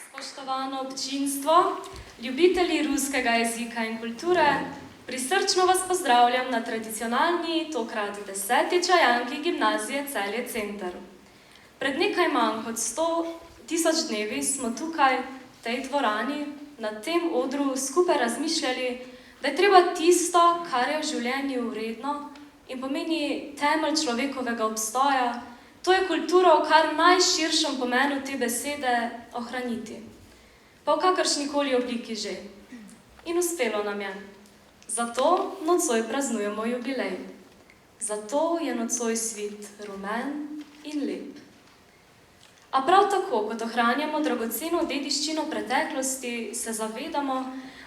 Spoštovano občinstvo, ljubitelji ruskega jezika in kulture, prisrčno vas pozdravljam na tradicionalni, tokrat 10. čajanki gimnazije Celje Center. Pred nekaj manj kot 100.000 dnevi smo tukaj, v tej dvorani, na tem odru skupaj razmišljali, da je treba tisto, kar je v življenju vredno in pomeni temelj človekovega obstoja, to je kulturo v kar najširšem pomenu te besede ohraniti. Pa v kakršnikoli obliki že. In uspelo nam je. Zato nocoj praznujemo jubilej. Zato je nocoj svit rumen in lep. A prav tako, kot ohranjamo dragoceno dediščino preteklosti, se zavedamo,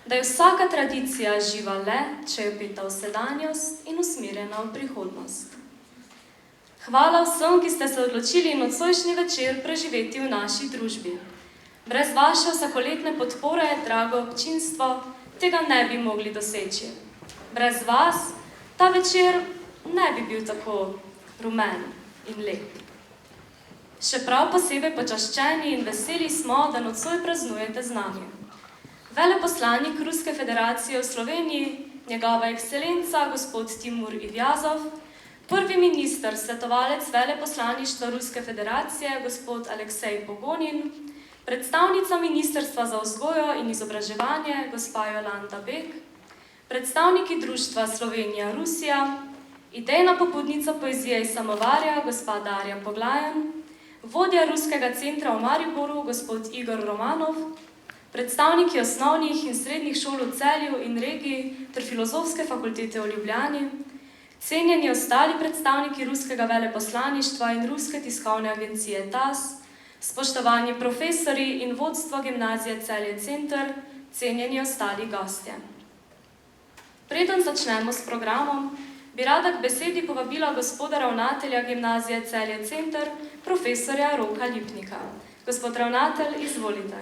da je vsaka tradicija živa le, če je peta v sedanjost in usmerjena v prihodnost. Hvala vsem, ki ste se odločili nocojšnji večer preživeti v naši družbi. Brez vaše vsakoletne podpore, drago občinstvo, tega ne bi mogli doseči. Brez vas ta večer ne bi bil tako rumen in lep. Še prav posebej počaščeni in veseli smo, da nocoj praznujete z nami. Veleposlanik Ruske federacije v Sloveniji, njegova ekscelenca, gospod Timur Iljazov, prvi minister, svetovalec veleposlaništva Ruske federacije, gospod Aleksej Pogonin, predstavnica Ministrstva za vzgojo in izobraževanje, gospa Jolanta Bek, predstavniki Društva Slovenija-Rusija, idejna pobudnica poezije iz Samovarja, gospa Darja Poglajen, vodja Ruskega centra v Mariboru, gospod Igor Romanov, predstavniki osnovnih in srednjih šol v Celju in regiji ter Filozofske fakultete v Ljubljani, cenjeni ostali predstavniki Ruskega veleposlaništva in Ruske tiskovne agencije TASS, spoštovani profesori in vodstvo gimnazije Celje Center cenjeni ostali gostje. Preden začnemo s programom, bi rada k besedi povabila gospoda ravnatelja Gimnazije Celje Center, profesorja Roka Lipnika. Gospod ravnatelj, izvolite.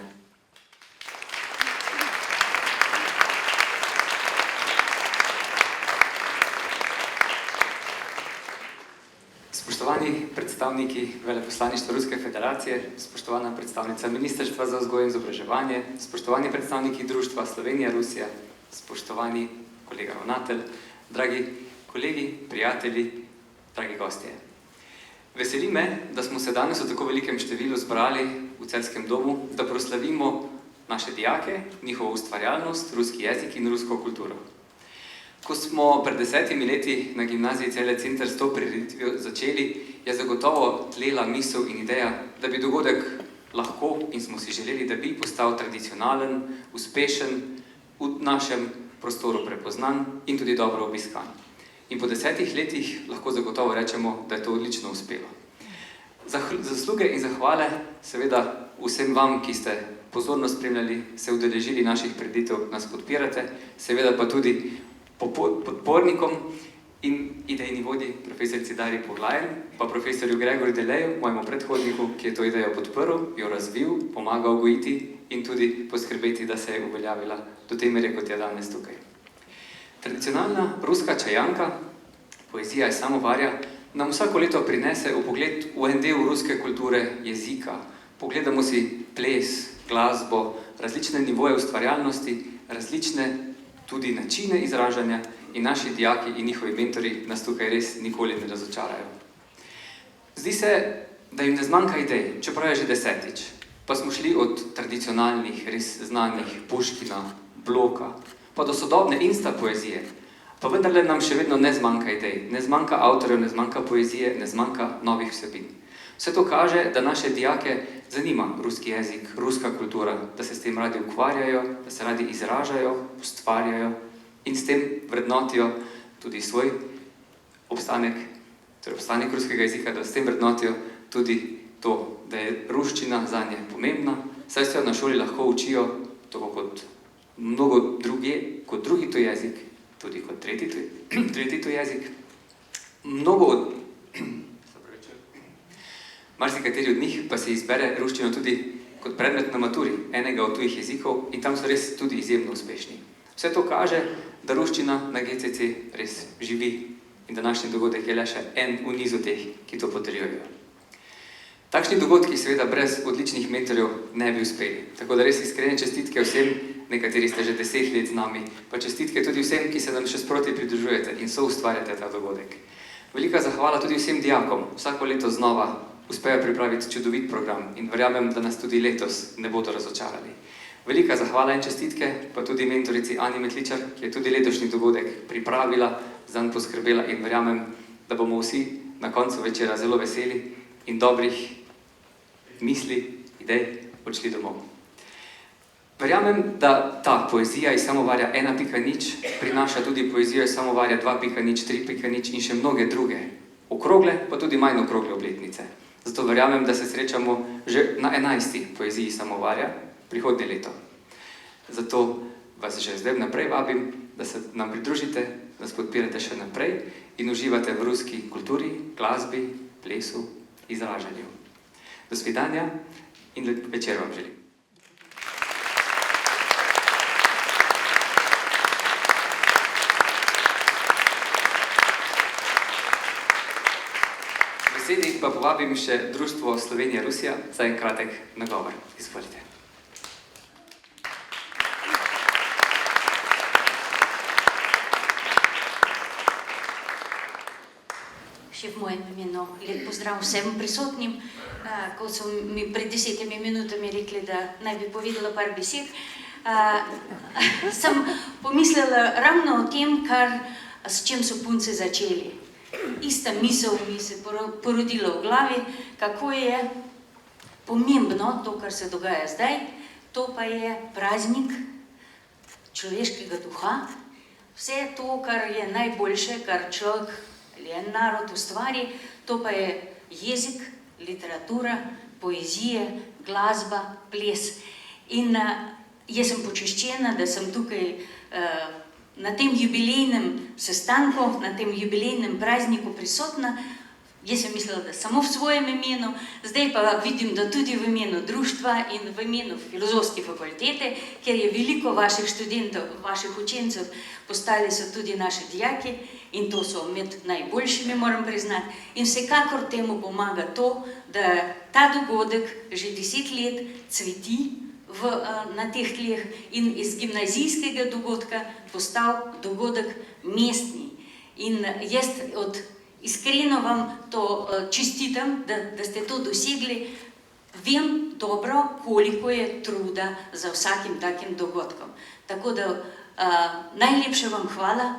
Spoštovani predstavniki Veleposlaništva Ruske federacije, spoštovana predstavnica Ministrstva za vzgojo in izobraževanje, spoštovani predstavniki Društva Slovenija-Rusija, spoštovani kolega ravnatelj, dragi kolegi, prijatelji, dragi gostje. Veseli me, da smo se danes v tako velikem številu zbrali v Celjskem domu, da proslavimo naše dijake, njihovo ustvarjalnost, ruski jezik in rusko kulturo. Ko smo pred 10 leti na Gimnaziji Celje Center s to prireditvijo začeli, je zagotovo tlela misel in ideja, da bi dogodek lahko in smo si želeli, da bi postal tradicionalen, uspešen, v našem prostoru prepoznan in tudi dobro obiskan. In po 10 letih lahko zagotovo rečemo, da je to odlično uspelo. Zasluge in zahvale seveda vsem vam, ki ste pozorno spremljali, se udeležili naših prireditev, nas podpirate, seveda pa tudi podpornikom in idejni vodji profesorici Darji Poglajen, pa profesorju Gregorju Deleju, mojemu predhodniku, ki je to idejo podprl, jo razvil, pomagal gojiti in tudi poskrbeti, da se je uveljavila do te mere, kot je danes tukaj. Tradicionalna ruska čajanka, poezija iz Samovarja, nam vsako leto prinese vpogled v en del ruske kulture, jezika. Pogledamo si ples, glasbo, različne nivoje ustvarjalnosti, različne tudi načine izražanja in naši dijaki in njihovi mentori nas tukaj res nikoli ne razočarajo. Zdi se, da jim ne zmanjka idej, čeprav je že 10. Pa smo šli od tradicionalnih, res znanih Puškina, Bloka, pa do sodobne insta poezije. Pa vendarle nam še vedno ne zmanjka idej, ne zmanjka avtorjev, ne zmanjka poezije, ne zmanjka novih vsebin. Vse to kaže, da naše dijake zanima ruski jezik, ruska kultura, da se s tem radi ukvarjajo, da se radi izražajo, ustvarjajo in s tem vrednotijo tudi svoj obstanek, torej obstanek ruskega jezika, da s tem vrednotijo tudi to, da je ruščina zanje pomembna, saj se jo na šoli lahko učijo tako kot mnogo drugi to jezik, tudi kot tretji to jezik. Marsikateri od njih pa se izbere ruščino tudi kot predmet na maturi enega od tujih jezikov in tam so res tudi izjemno uspešni. Vse to kaže, da ruščina na GCC res živi in današnji dogodek je le še en v nizu teh, ki to potrjujejo. Takšni dogodki seveda brez odličnih mentorjev ne bi uspeli, tako da res iskrene čestitke vsem, nekateri ste že 10 let z nami, pa čestitke tudi vsem, ki se nam še sproti pridružujete in soustvarjate ta dogodek. Velika zahvala tudi vsem dijakom, vsako leto znova uspejo pripraviti čudovit program in verjamem, da nas tudi letos ne bodo razočarali. Velika zahvala in čestitke pa tudi mentorici Ani Metličar, ki je tudi letošnji dogodek pripravila, zanj poskrbela in verjamem, da bomo vsi na koncu večera zelo veseli in dobrih misli, idej odšli domov. Verjamem, da ta poezija iz Samovarja 1.0 prinaša tudi poezijo iz Samovarja 2.0, 3.0 in še mnoge druge, okrogle pa tudi manj okrogle obletnice. Zato verjamem, da se srečamo že na 11. poeziji Samovarja prihodnje leto. Zato vas že zdaj naprej vabim, da se nam pridružite, da nas podpirate še naprej in uživate v ruski kulturi, glasbi, plesu, izražanju. Do svidanja in lep večer vam želim. Pa povabim še Društvo Slovenija-Rusija za en kratek nagovor. Izvolite. Še v mojem imenu lep pozdrav vsem prisotnim. Ko so mi pred 10 minutami rekli, da naj bi povedala par besed, sem pomislila ravno o tem, s čim so punce začeli. Ista misel mi se porodila v glavi, kako je pomembno to, kar se dogaja zdaj, to pa je praznik človeškega duha. Vse to, kar je najboljše, kar človek ali en narod ustvari, to pa je jezik, literatura, poezije, glasba, ples. In Jaz sem počaščena, da sem tukaj na tem jubilejnem sestanku, na tem jubilejnem prazniku prisotna. Jaz sem mislila, da samo v svojem imenu, zdaj pa vidim, da tudi v imenu društva in v imenu Filozofske fakultete, ker je veliko vaših študentov, vaših učencev, postali so tudi naši dijaki in to so med najboljšimi, moram priznati. In vsekakor temu pomaga to, da ta dogodek že 10 let cveti na teh tleh in iz gimnazijskega dogodka postal dogodek mestni. In jaz iskreno vam to čestitam, da ste to dosegli. Vem dobro, koliko je truda za vsakim takim dogodkom. Tako da najlepša vam hvala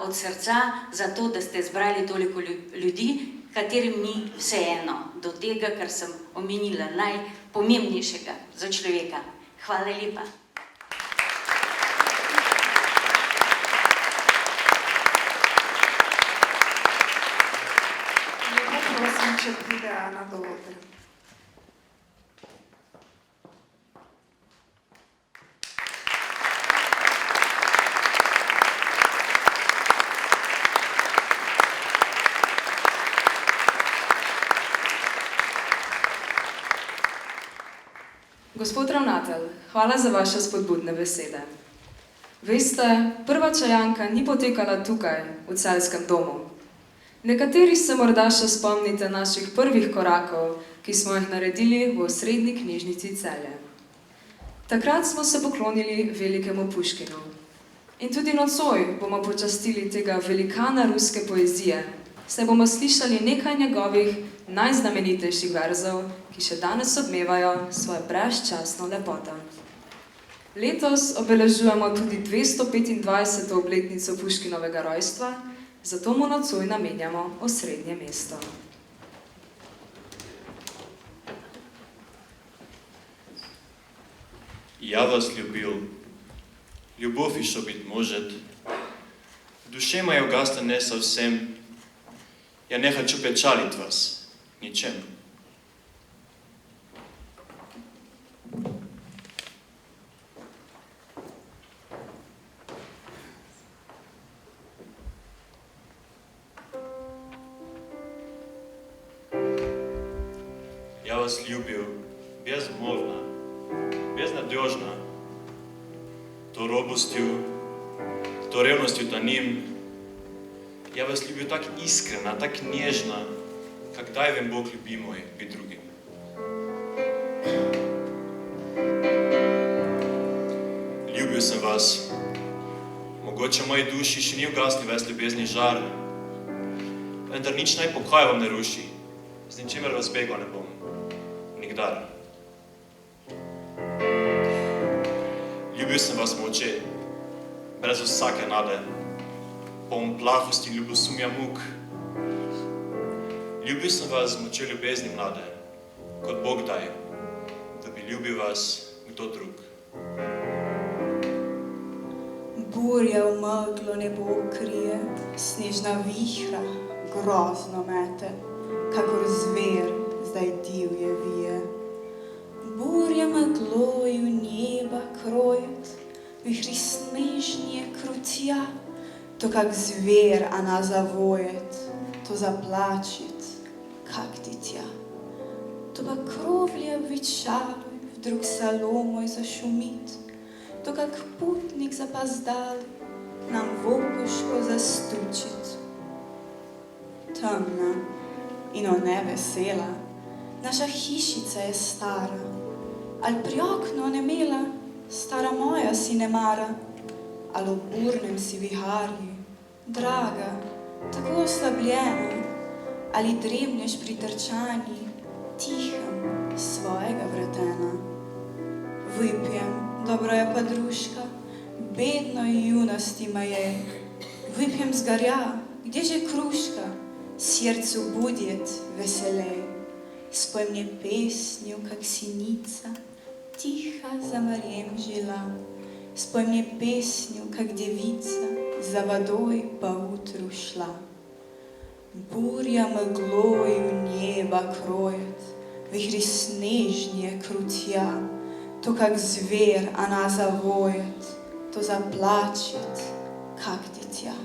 od srca za to, da ste zbrali toliko ljudi, katerim ni vseeno do tega, kar sem omenila, najpomembnejšega za človeka. Hvala lepa. Prosim, če pride Ana do odra. Gospod ravnatelj, hvala za vaše spodbudne besede. Veste, prva čajanka ni potekala tukaj, v Celjskem domu. Nekateri se morda še spomnite naših prvih korakov, ki smo jih naredili v Osrednji knjižnici Celje. Takrat smo se poklonili velikemu Puškinu. In tudi nocoj bomo počastili tega velikana ruske poezije, saj bomo slišali nekaj njegovih najznamenitejših verzov, ki še danes odmevajo svojo brezčasno lepoto. Letos obeležujemo tudi 225. obletnico Puškinovega rojstva, zato mu nocoj namenjamo Osrednje mesto. Я вас любил. Любовь еще быть может. В душе моей угасла не совсем. Я не хочу печалить вас ничем. Я вас любил безмолвно, безнадежно, то робостью, то ревностью тоним. Я вас люблю так искренно, так нежно, как дай вам Бог любимый быть другим. Любил съм вас, mogoče v moji duši še ni ugasnil ves ljubezni žar, vendar nič naj pokoj vam ne ruši, z ničemer vas begal ne bom, nikdar. Ljubil sem vas moče, brez vsake nade, poln plahosti in ljubosumja muk. Ljubil sem vas z močjo ljubezni mlade, kot Bog daj, da bi ljubil vas kdo drug. Burja v meglo nebo krije, snežna vihra grozno mete, kakor zver zdaj divje vije. Burja meglою неба кроет, вихри снежнее крутя, то как зверь она завоет, то заплачет, как дитя. То по кровле обветшалой вдруг соломой зашумит, то как путник запоздалый нам в окошко застучит. Temna in nevesela, naša hišica je stara, ali pri oknu onemela, stara moja si ne mara, ali v burnem si viharju, draga, tako oslabljena, ali dremneš pri trčanji, tihem svojega vretena. Vypjem, dobra podružka, bedno junosti moje, vypjem zgorja, gdje že kruška, сердцу будет веселей. Спой мне песню, как синица, тихо за морем жила. Спой мне песню, как девица за водой поутру шла. Буря мглою небо кроет, вихри снежнее крутя, то как зверь она завоет, то заплачет, как дитя.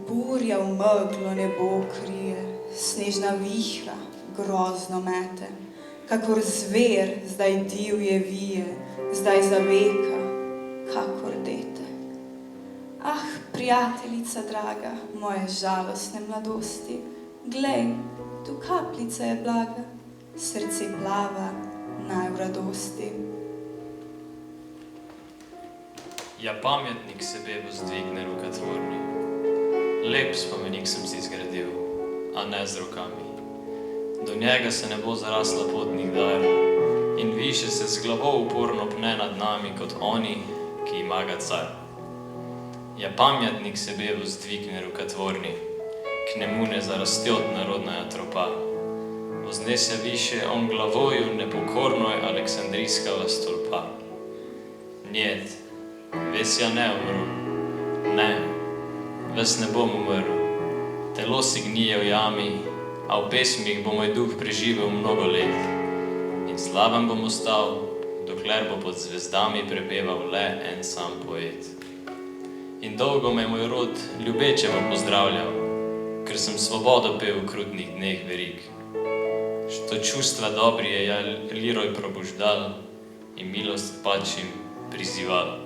Burja v meglo nebo krije, snežna vihra grozno mete, kakor zver zdaj divje vije, zdaj zaveka, kakor dete. Ah, prijateljica draga, moje žalostne mladosti, glej, tu kapljica je blaga, srce plava naj v radosti. Ja, pametnik sebe vzdvigne rukotvorni. Lep spomenik sem si zgradil, a ne z rokami. Do njega se ne bo zarasla pot nikdar in više se z glavo uporno pne nad nami kot oni, ki ima ga car. Ja, pametnik sebe vzdvigne rukotvorni, k njemu ne zarastjot narodna tropa. Voznese više on glavoju nepokornoj aleksandrijskava stolpa. Njet, ves ja ne umru, ne, ves ne bom umrl, telo si gnije v jami, a v pesmih bo moj duh preživel mnogo let. In slaven bom ostal, dokler bo pod zvezdami prepeval le en sam poet. In dolgo me moj rod ljubeče bo pozdravljal, ker sem svobodo pel v krutnih dneh verig. Što čustva dobri je ja liroj probuždal in milost pačim prizival.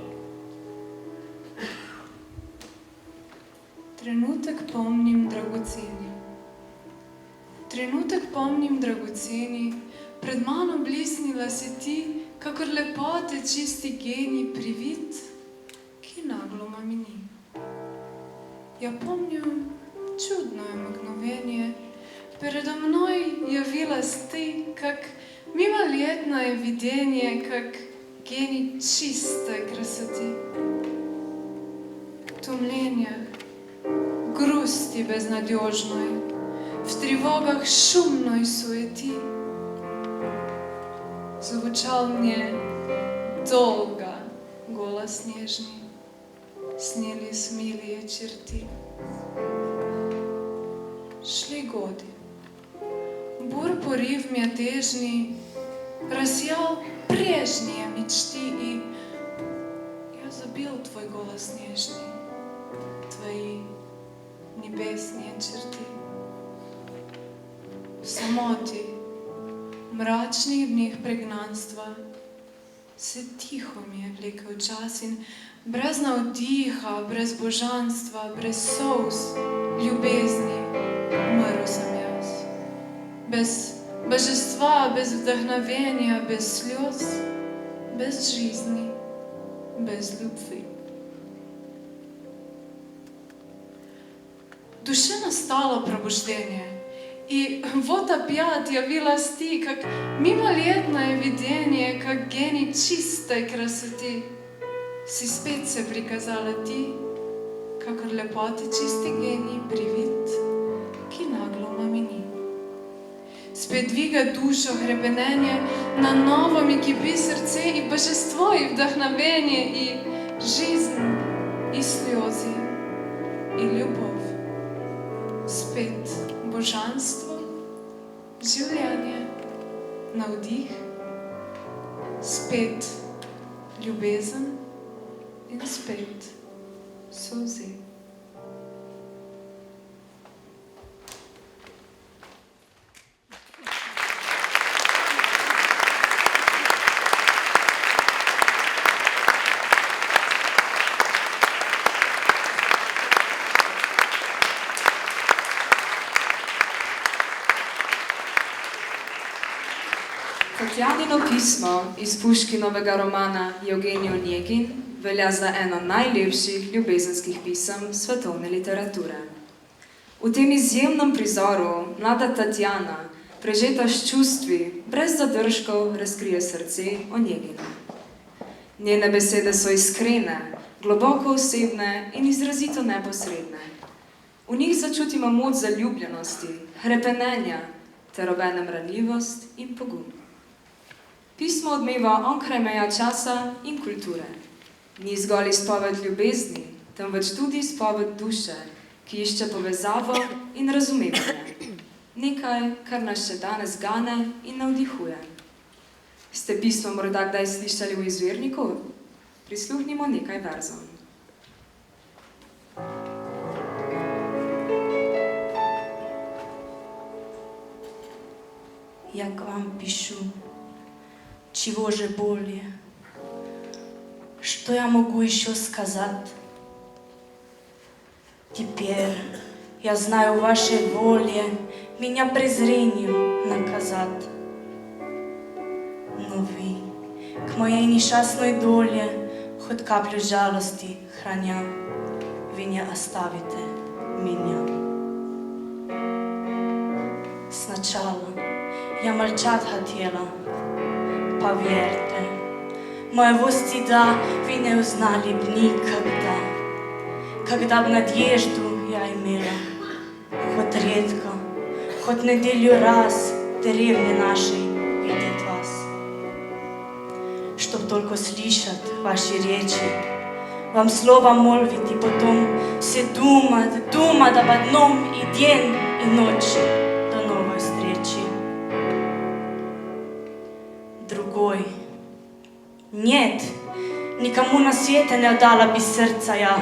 Trenutek pomnim dragoceni. Trenutek pomnim dragoceni, pred mano blisnila si ti, kakor lepote čisti genij privit, ki nagloma mini. Ja pomnim čudno je mgnovenje, predo mной явилась ты, как мимолетное видение, как гений чистой красоты. В томлениях, грусти безнадежной, в тревогах шумной суети звучал мне долго голос нежный, снились милые черты. Шли годы. Бур порив мятежный разъял прежние мечты, и я забил твой голос нежный, твои небесные черты. В самоте, мрачных днях прегнанства се тихо ми je vlekel čas in brez navdiha, brez božanstva, brez solz, ljubezni, umrl sem jaz. Bez божества, без вдохновения, без слез, без жизни, без любви. В душе настало пробуждение, и вот опять явилась ты, как мимолетное видение, как гений чистой красоты. Си спet се приказала ти, kakor lepote čisti genij привит, ki nagloma mini. Spet dviga dušo hrepenenje, на novo mi kipi srce и божество, и вдохновение, и жизнь, и слезы, и любовь. Spet božanstvo, življenje, navdih, spet ljubezen in spet solze. Tatjanino pismo iz Puškinovega romana Evgenij Onegin velja za eno najlepših ljubezenskih pisem svetovne literature. V tem izjemnem prizoru mlada Tatjana, prežeta s čustvi, brez zadržkov razkrije srce Onegina. Njene besede so iskrene, globoko osebne in izrazito neposredne. V njih začutimo moč zaljubljenosti, hrepenenja ter obenem ranljivost in pogum. Pismo odmeva onkraj meja časa in kulture. Ni zgolj izpoved ljubezni, temveč tudi izpoved duše, ki išče povezavo in razumevanje. Nekaj, kar nas še danes gane in navdihuje. Ste pismo morda kdaj slišali v izvirniku? Prisluhnimo nekaj verzov. Я к вам пишу, чего же более? Что я могу еще сказать? Теперь я знаю вашей воле меня презрением наказать. Но вы к моей несчастной доле хоть каплю жалости храня, вы не оставите меня. Сначала я молчать хотела, поверьте, моего стыда вы не узнали б никогда. Когда б надежду я имела, хоть редко, хоть неделю раз в деревне нашей видеть вас. Чтоб только слышать ваши речи, вам слово молвить и потом все думать об одном и день, и ночь до новой встречи. Другой. Нет, никому на свете не отдала би сердца я.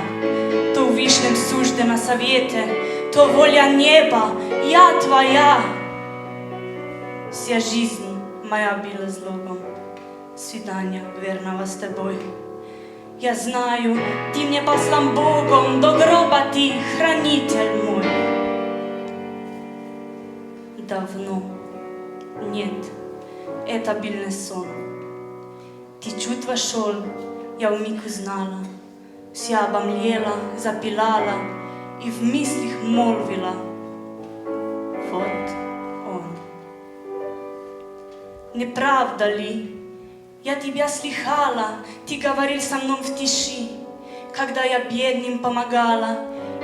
То в вишнем сужде на совете, то воля неба, я твоя. Вся жизнь моя была злобом, свидания верного с тобой. Я знаю, ты мне послан Богом, до гроба ты хранитель мой. Давно, нет, это был не сон. Ты чуть вошел, я вмиг узнала, вся обомлела, запилала и в мыслях молвила: вот он. Не правда ли? Я тебя слыхала, ты говорил со мной в тиши, когда я бедным помогала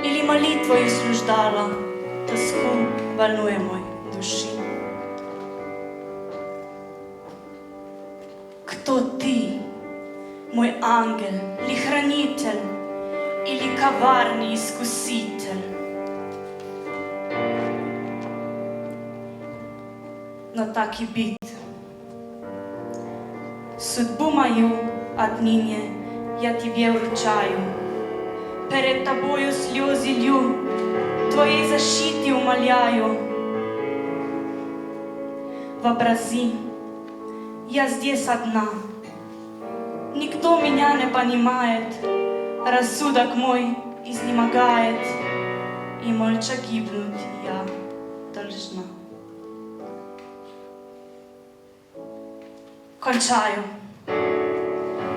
или молитвою служдала, тоску волнуемой души. Кто ты, мой ангел, ли хранитель или коварный искуситель? Но так и быть. Судьбу мою отныне я тебе вручаю. Перед тобою слезы лью, твоей защиты умоляю. Вообрази, я здесь одна. Никто меня не понимает, рассудок мой изнемогает, и молча гибнуть я должна. Кончаю.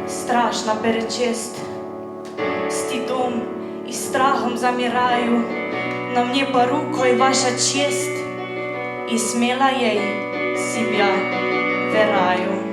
Страшно перечесть, стыдом и страхом замираю, на мне порукой ваша честь, и смело ей себя вераю.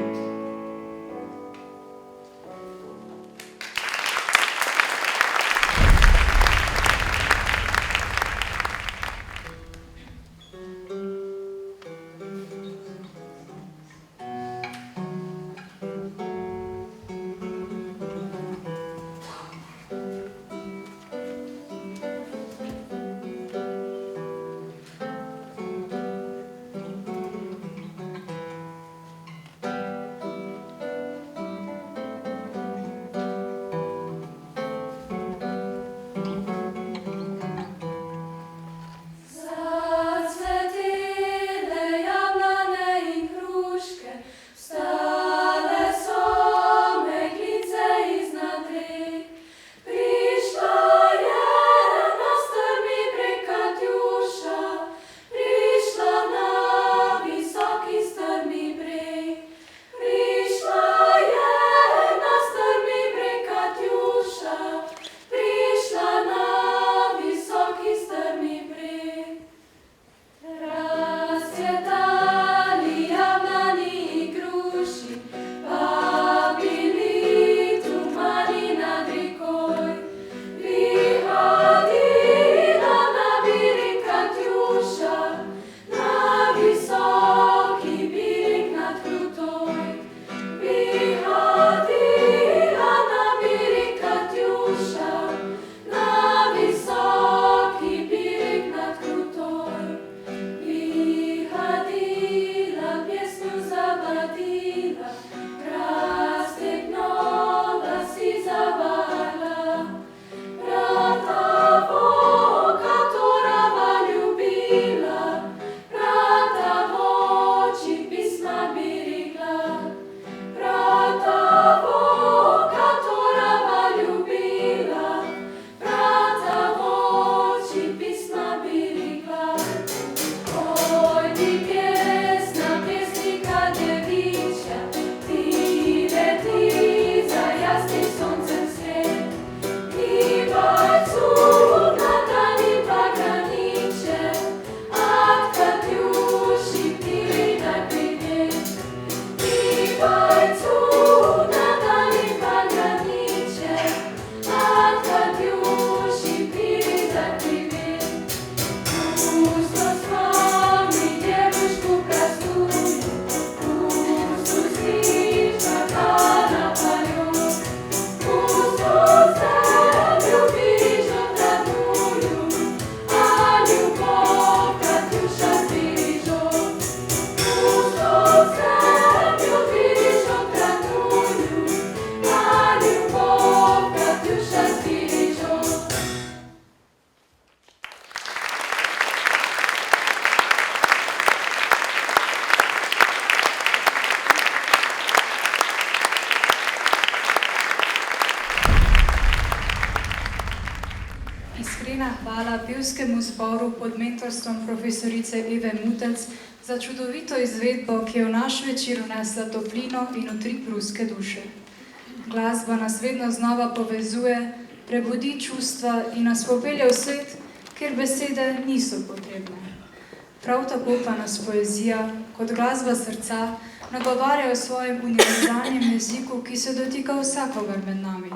iskrena hvala pevskemu zboru pod mentorstvom profesorice Eve Mutec za čudovito izvedbo, ki je v naš večer vnesla toplino in utrip ruske duše. Glasba nas vedno znova povezuje, prebudi čustva in nas popelje v svet, kjer besede niso potrebne. Prav tako pa nas poezija, kot glasba srca, nagovarja v svojem univerzalnem jeziku, ki se dotika vsakogar med nami.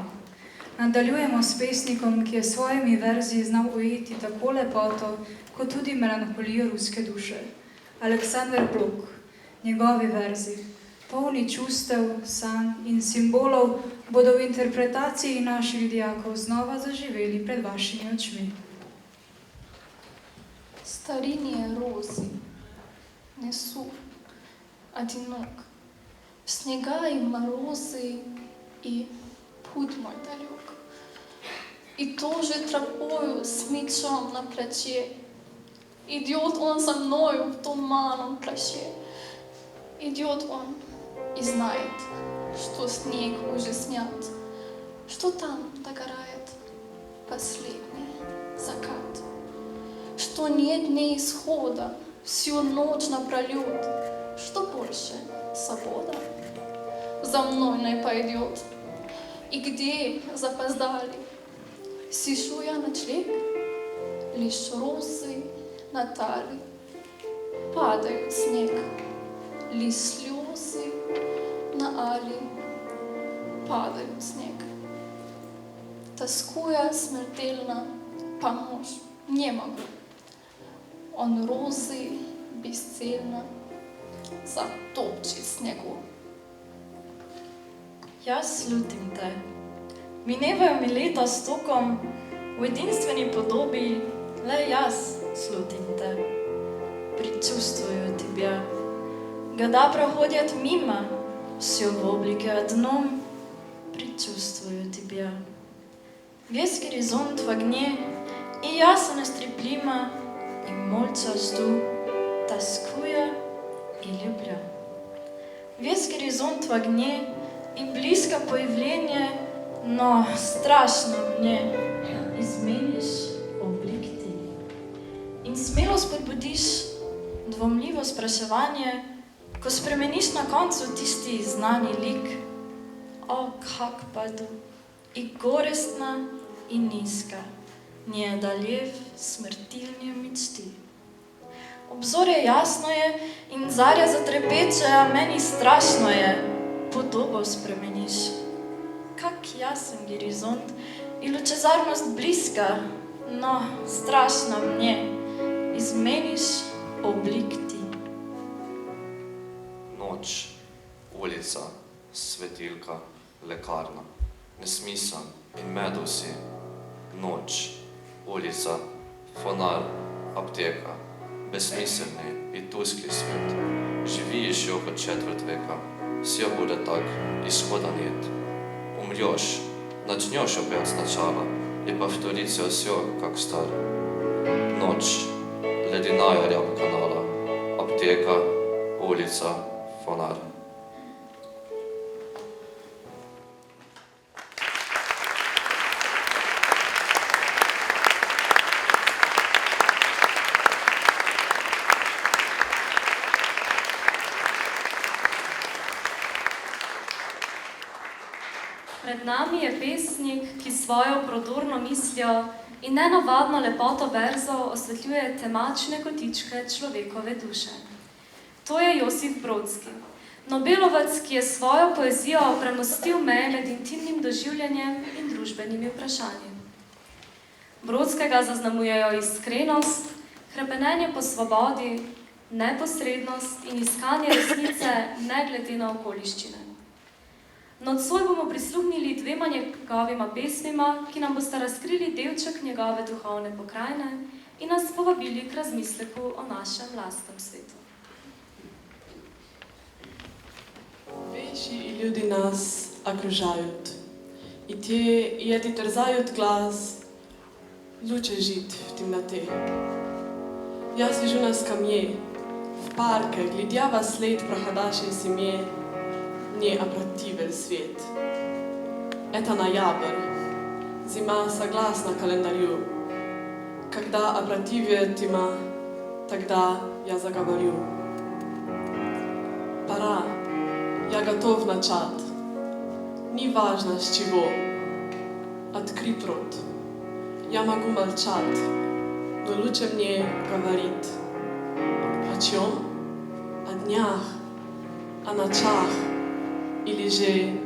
Nadaljujemo s pesnikom, ki je s svojimi verzi znal ujeti tako lepoto, kot tudi melanholijo ruske duše. Aleksandar Blok, njegovi verzi, polni čustev, sanj in simbolov, bodo v interpretaciji naših dijakov znova zaživeli pred vašimi očmi. Старинные розы несу одинок, в снега и морозы, и путь мой далек. И тоже тропою с мечом на плече идет он за мною в туманном плаще. Идет он и знает, что снег уже снят, что там догорает последний закат, что нет дней исхода всю ночь напролет, что больше свобода за мной не пойдет. И где запоздали, сижу я ночлег, лишь розы на талии, падает снег, лишь слезы на алле, падает снег. Тоскуя смертельно, помочь не могу. Он розы бесцельно затопчет снегу. Jaz slutim te. Minevajo mi leta s tokom, v edinstveni podobi, le jaz slutim te. Предчувствую тебя. Года проходят мимо, все в облике одном, предчувствую тебя. Весь горизонт в огне, и я нестерпимо, и молча жду, тоскуя и любя. Весь горизонт в огне, и близко появление, но страшно мне. Изменишь облик ты. In smelo spodbudiš dvomljivo spraševanje, ko spremeniš na koncu tisti znani lik. O, kak padu, и горестна, и низка, не одолев смертельные мечты. Obzorje jasno je in zarja zatrepeče, a meni strašno je. Podobo spremeniš. Kak jasen горизонт и лучезарность близко, но страшно мне. Изменишь облик ты. Noč, ulica, svetilka, lekarna, nesmiseln in medusi. Noč, ulica, fonar, apteka, besmiselni in tuskli svet. Živiš jo kot četvrt veka. Все будет так, исхода нет. Умрешь, начнешь опять сначала, и повторится все, как стар. Ночь, ледяная рябь канала, аптека, улица, фонарь. Pred nami je pesnik, ki svojo prodorno mislijo in nenavadno lepoto verzov osvetljuje temačne kotičke človekove duše. To je Josif Brodski, Nobelovec, ki je svojo poezijo premostil meje med intimnim doživljanjem in družbenimi vprašanji. Brodskega zaznamujejo iskrenost, hrepenenje po svobodi, neposrednost in iskanje resnice ne glede na okoliščine. Nocoj bomo prisluhnili dvema njegovima pesmima, ki nam bosta razkrili delček njegove duhovne pokrajine in nas povabili k razmisleku o našem lastnem svetu. Вещи и люди нас окружают, и эти терзают глаз, лучше жить в темноте. Я сижу на скамье, в парке, глядя во след проходящей семье, необратимый свет. Это ноябрь, зима согласно календарю, когда опротивиятима, тогда я заговорю. Пора, я готов начать. Не важно с чего. Открыть рот. Я могу молчать, но лучше мне говорить. О чем? О днях, о ночах, или же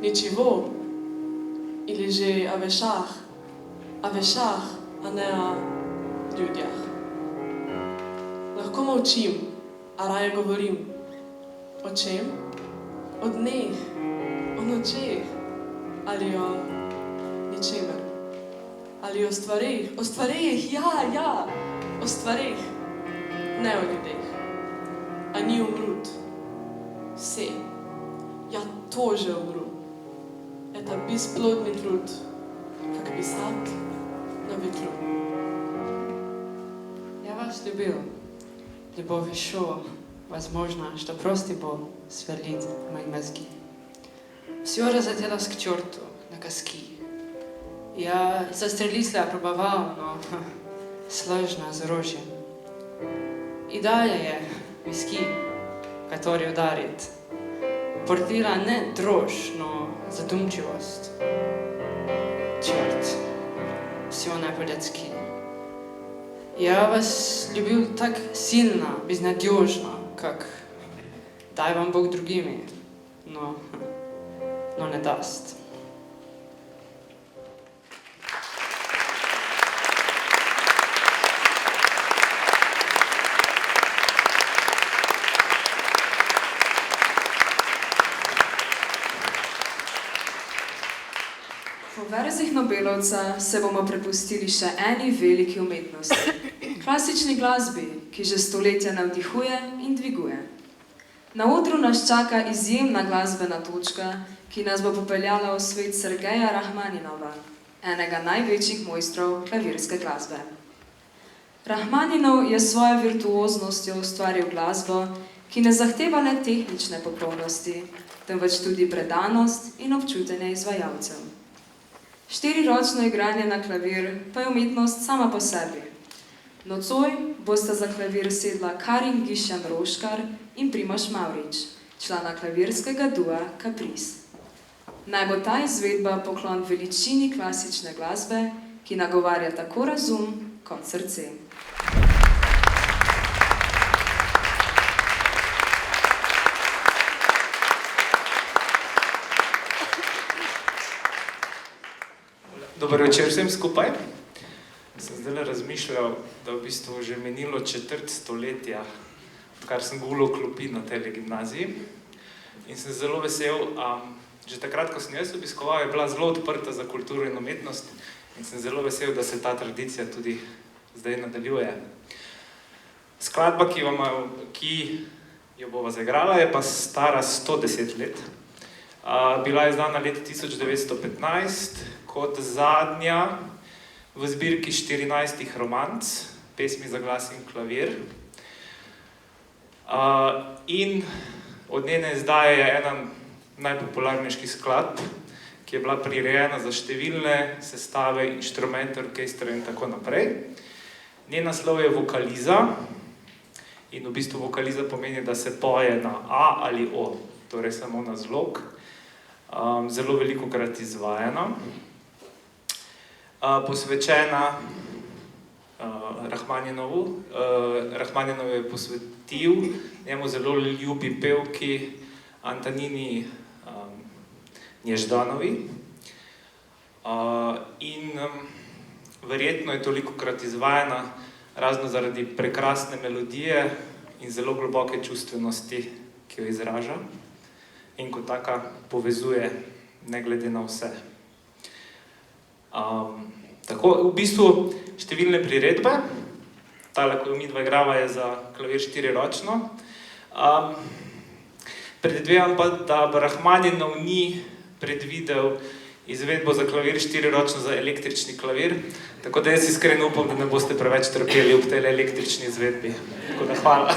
ничего, или же о вещах, а не о людях. Lahko molčim, a raje govorim. O čem? O dneh, o nočeh ali o ničemer. Ali o stvareh, ja, o stvareh, ne o ljudeh. Они умрут. Все. Я тоже умру. Это бесплодный труд, как писать на ветру. Я вас любил. Любовь еще, возможно, что просто Бог сверлит мои мозги. Все разоделось к черту на коски. Я застрелиться пробовал, но сложно с оружием. И далее виски, который ударит, портила не дрожь, но задумчивость. Черт, все не по-людски. Я вас любил так сильно, безнадежно, как дай вам Бог другими, но не даст. Po verzih Nobelovca se bomo prepustili še eni veliki umetnosti. Klasični glasbi, ki že stoletja navdihuje in dviguje. Na odru nas čaka izjemna glasbena točka, ki nas bo popeljala v svet Sergeja Rahmaninova, enega največjih mojstrov klavirske glasbe. Rahmaninov je s svojo virtuoznostjo ustvaril glasbo, ki ne zahteva le tehnične popolnosti, temveč tudi predanost in občutenje izvajalcev. Štiriročno igranje na klavir pa je umetnost sama po sebi. Nocoj bosta za klavir sedla Karin Gišjan-Roškar in Primož Mavrič, člana klavirskega dua Caprice. Naj bo ta izvedba poklon veličini klasične glasbe, ki nagovarja tako razum kot srce. Dober večer vsem skupaj. Sem zdaj razmišljal, da v bistvu že menilo četrt stoletja, odkar sem gulil klopi na tej gimnaziji. In sem zelo vesel, že takrat, ko sem jaz obiskoval, je bila zelo odprta za kulturo in umetnost. In sem zelo vesel, da se ta tradicija tudi zdaj nadaljuje. Skladba, ki jo bova zaigrala, je pa stara 110 let. Bila je izdana leta 1915, kot zadnja v zbirki 14 romanc, pesmi za glas in klavir. In od njene izdaje je ena najpopularnejših skladb, ki je bila prirejena za številne sestave, inštrumente, orkestre in tako naprej. Njen naslov je vokaliza in v bistvu vokaliza pomeni, da se poje na A ali O, torej samo na zlog. Zelo velikokrat izvajana. Posvečena Rahmaninovu. Rahmaninov je posvetil njemu zelo ljubi pevki Antonini Nježdanovi. In verjetno je tolikokrat izvajana razno zaradi prekrasne melodije in zelo globoke čustvenosti, ki jo izraža in kot taka povezuje ne glede na vse. Tako, v bistvu številne priredbe, tale, ko jo midva igrava, je za klavir štiriročno. Predvidevam pa, da Rahmaninov ni predvidel izvedbo za klavir štiriročno za električni klavir, tako da jaz iskreno upam, da ne boste preveč trpeli ob tej električni izvedbi. Tako da hvala.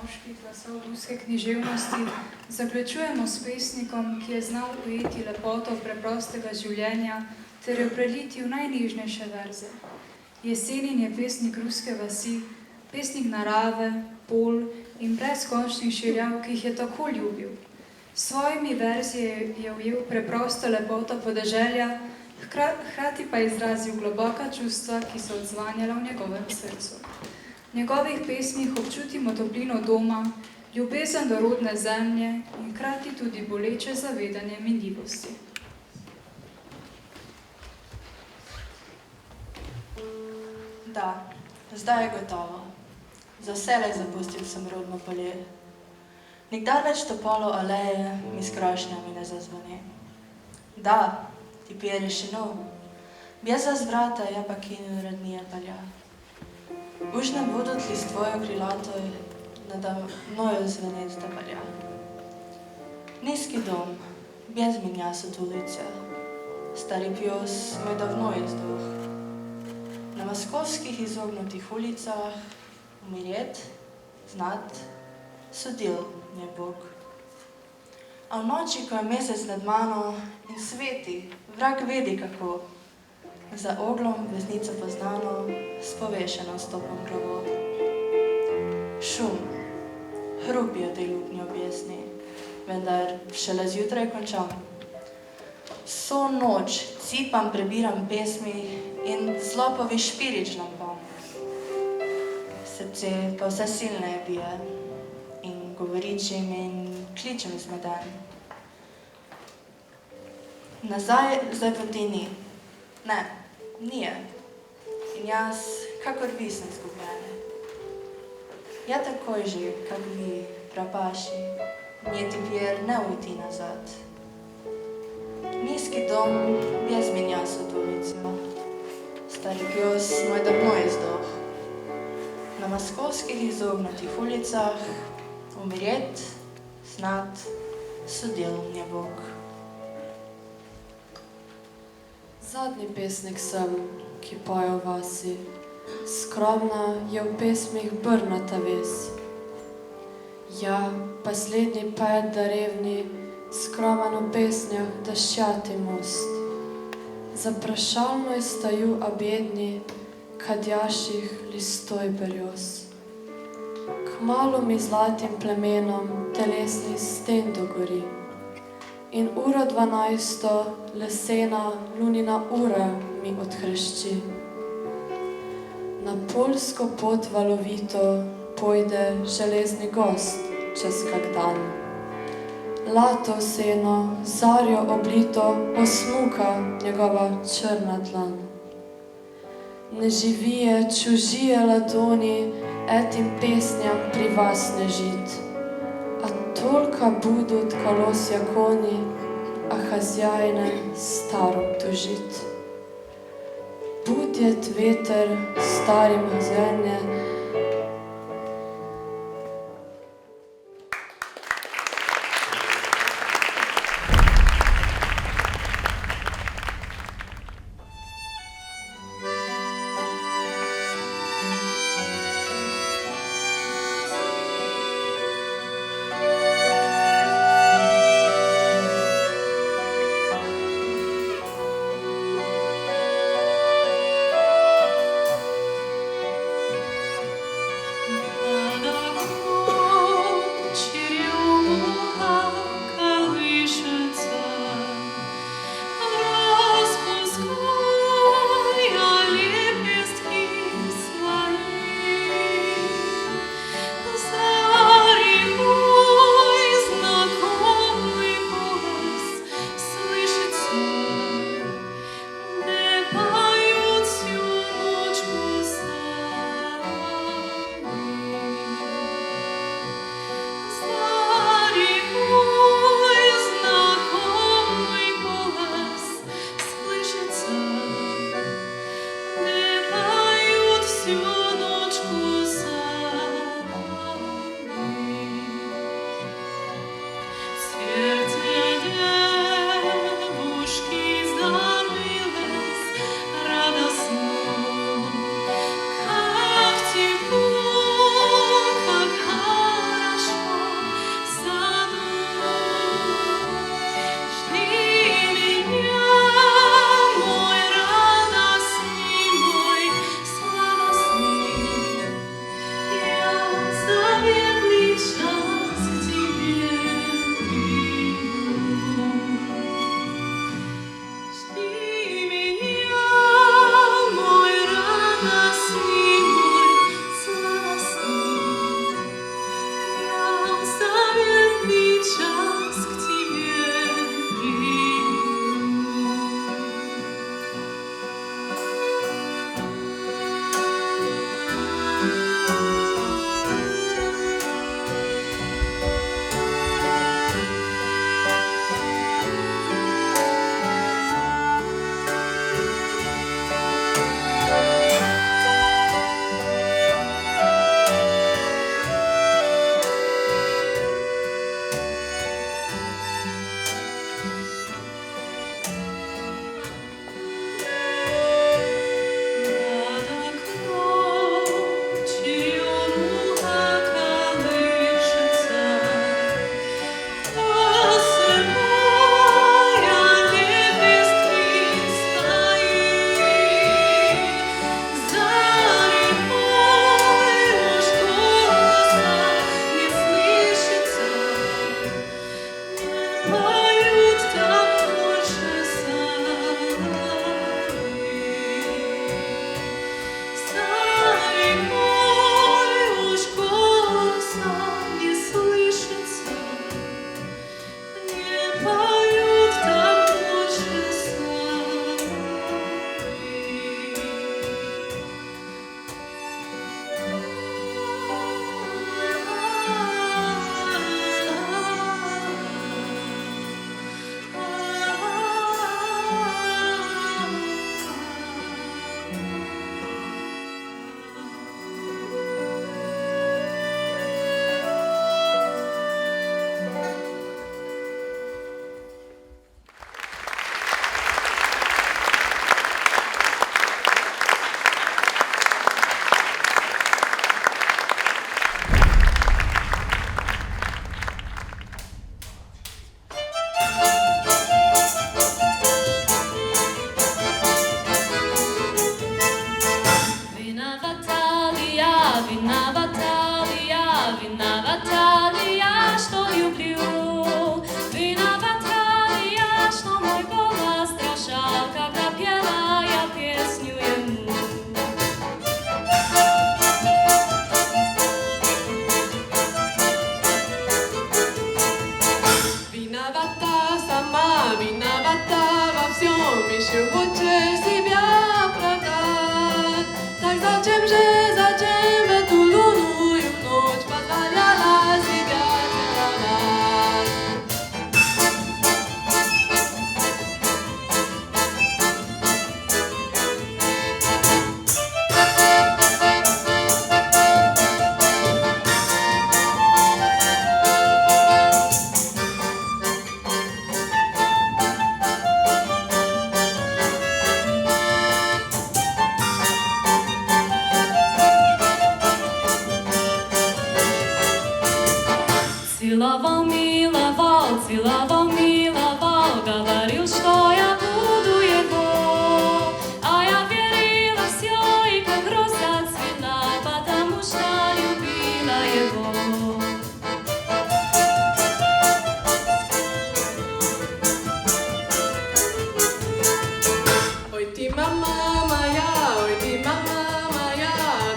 moških glasov ruske književnosti zaključujemo s pesnikom, ki je znal ujeti lepoto preprostega življenja ter jo preliti v najnižnejše verze. Jesenin je pesnik ruske vasi, pesnik narave, pol in brezkončnih širjav, ki jih je tako ljubil. S svojimi verzi je ujel preprosto lepoto podeželja, hkrati pa izrazil globoka čustva, ki so odzvanjala v njegovem srcu. V njegovih pesmih občutimo toplino doma, ljubezen do rodne zemlje in hkrati tudi boleče zavedanje minljivosti. Da, zdaj je gotovo. Za vselej zapustil sem rodno polje. Nikdar več topolo aleje mi s krošnjami ne zazvone. Da, ti pjeri še nov, bjeza z vrata, ja pa kinu rad mi je palja. Už ne budut li s tvojo krilatoj, nada mnojo zvenec da palja. Nizki dom, bjez mi njas od ulice, stari pjos moj davno je zdoh. Na moskovskih izognutih ulicah umirjet, znat, sodil je Bog. A v noči, ko je mesec nad mano in sveti, vrag vedi kako, za oglom veznico poznano, spovešeno stopam glavo. Šum, hrup je v tej luknji objesni, vendar šele zjutraj končam. Vso noč cipam, prebiram pesmi in zlopovi špirič lampam. Srce pa vse silneje bije in govoričim in kličem zmeden. Nazaj zdaj poti ni. Ne, ni je. In jaz, kakor vi, sem zgubljene. Ja takoj že, kak vi, prapaši, nje ti pjer ne ujti nazad. Nizki dom, bjez mi njas od ulico. Stari pjos moj davno je zdoh. Na moskovskih izognutih ulicah umirjet, znat, sodil je Bog. Zadnji pesnik sem, ki poje v vasi. Skromna je v pesmih brnata ves. Ja, poslednji pet darevni, skromen v pesnjah daščati most. Zaprašalno je staju objedni, kadjaših listoj berjoz. Kmalu mi zlatim plemenom telesni sten dogori. In uro 12, lesena lunina ura mi odhrešči. Na polsko pot valovito pojde železni gost čez kak dan. Lato seno, zarjo oblito, osmuka njegova črna dlan. Ne živije, čužije ladoni, etim pesnjam pri vas ne žit. A tolka budut kolosja koni, a hazjajne starom tužit. Budjet veter starim hazjajne, Виновата ли я, что люблю? Виновата ли я, что мой голос дрожал, когда пела я песню ему? Виновата сама, виновата во всем, еще хочешь себя оправдать. Так зачем в эту лунную ночь позволяла себя целовать? Целовал, миловал, говорил, что я буду его. А я верила все, и как роза цвела, потому что любила его. Ой, ты мама моя,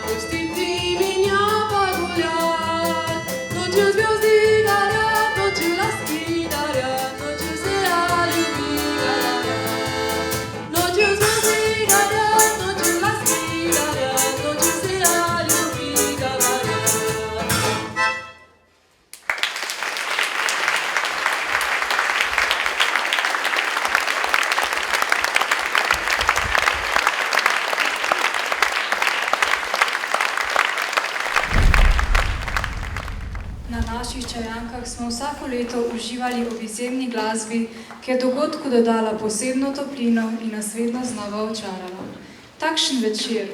пусти ты меня погулять. Ночью звезды горят, ночью ласки дарят, ночью все о любви говорят. Ночью звезды горят, ночью ласки дарят, ночью все о любви говорят. Na naših čajankah smo vsako leto uživali ob izjemni glasbi, ki je dogodku dodala posebno toplino in nas vedno znova očarala. Takšen večer,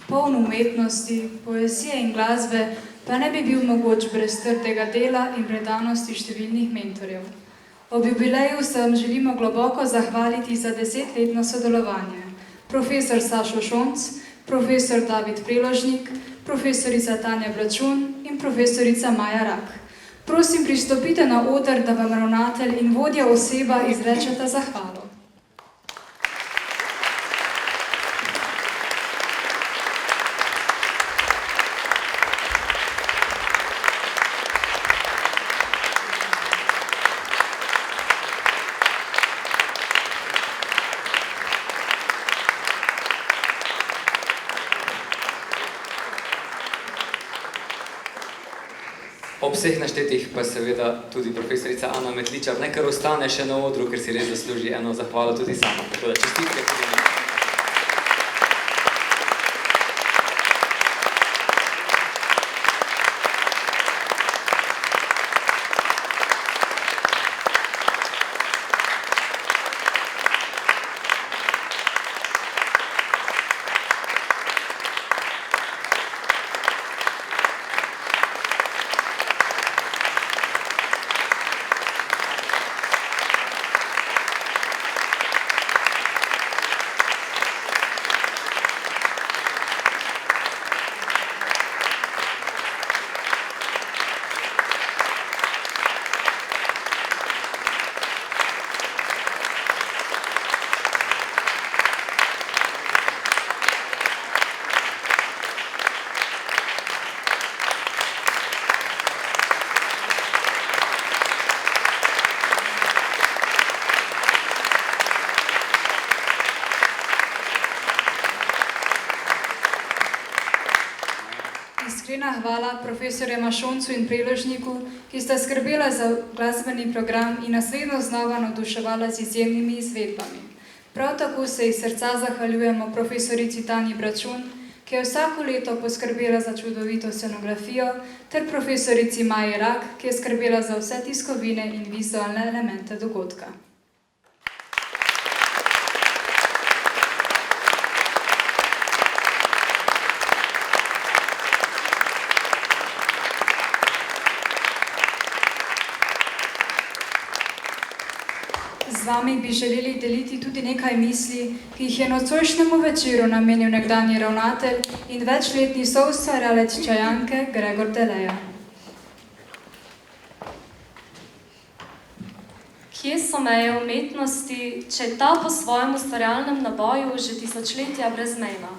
poln umetnosti, poezije in glasbe, pa ne bi bil mogoč brez trdega dela in predanosti številnih mentorjev. Ob jubileju se vam želimo globoko zahvaliti za 10-letno sodelovanje. Profesor Sašo Šonc, profesor David Preložnik, profesorica Tanja Bračun in profesorica Maja Rak. Prosim, pristopite na oder, da vam ravnatelj in vodja oseba izrečeta zahvalo. Ob vseh naštetih pa seveda tudi profesorica Ana Metličar nekaj ostane še na odru, ker si res zasluži eno zahvalo tudi sama. Tako da čestitke tudi njim. Iskrena hvala profesorjema Šoncu in Preložniku, ki sta skrbela za glasbeni program in nas vedno znova navduševala z izjemnimi izvedbami. Prav tako se iz srca zahvaljujemo profesorici Tanji Bračun, ki je vsako leto poskrbela za čudovito scenografijo, ter profesorici Maji Rak, ki je skrbela za vse tiskovine in vizualne elemente dogodka. Z vami bi želeli deliti tudi nekaj misli, ki jih je nocojšnjemu večeru namenil nekdanji ravnatelj in večletni soustvarjalec Čajanke Gregor Deleja. Kje so meje umetnosti, če je ta po svojem ustvarjalnem naboju že tisočletja brezmejna?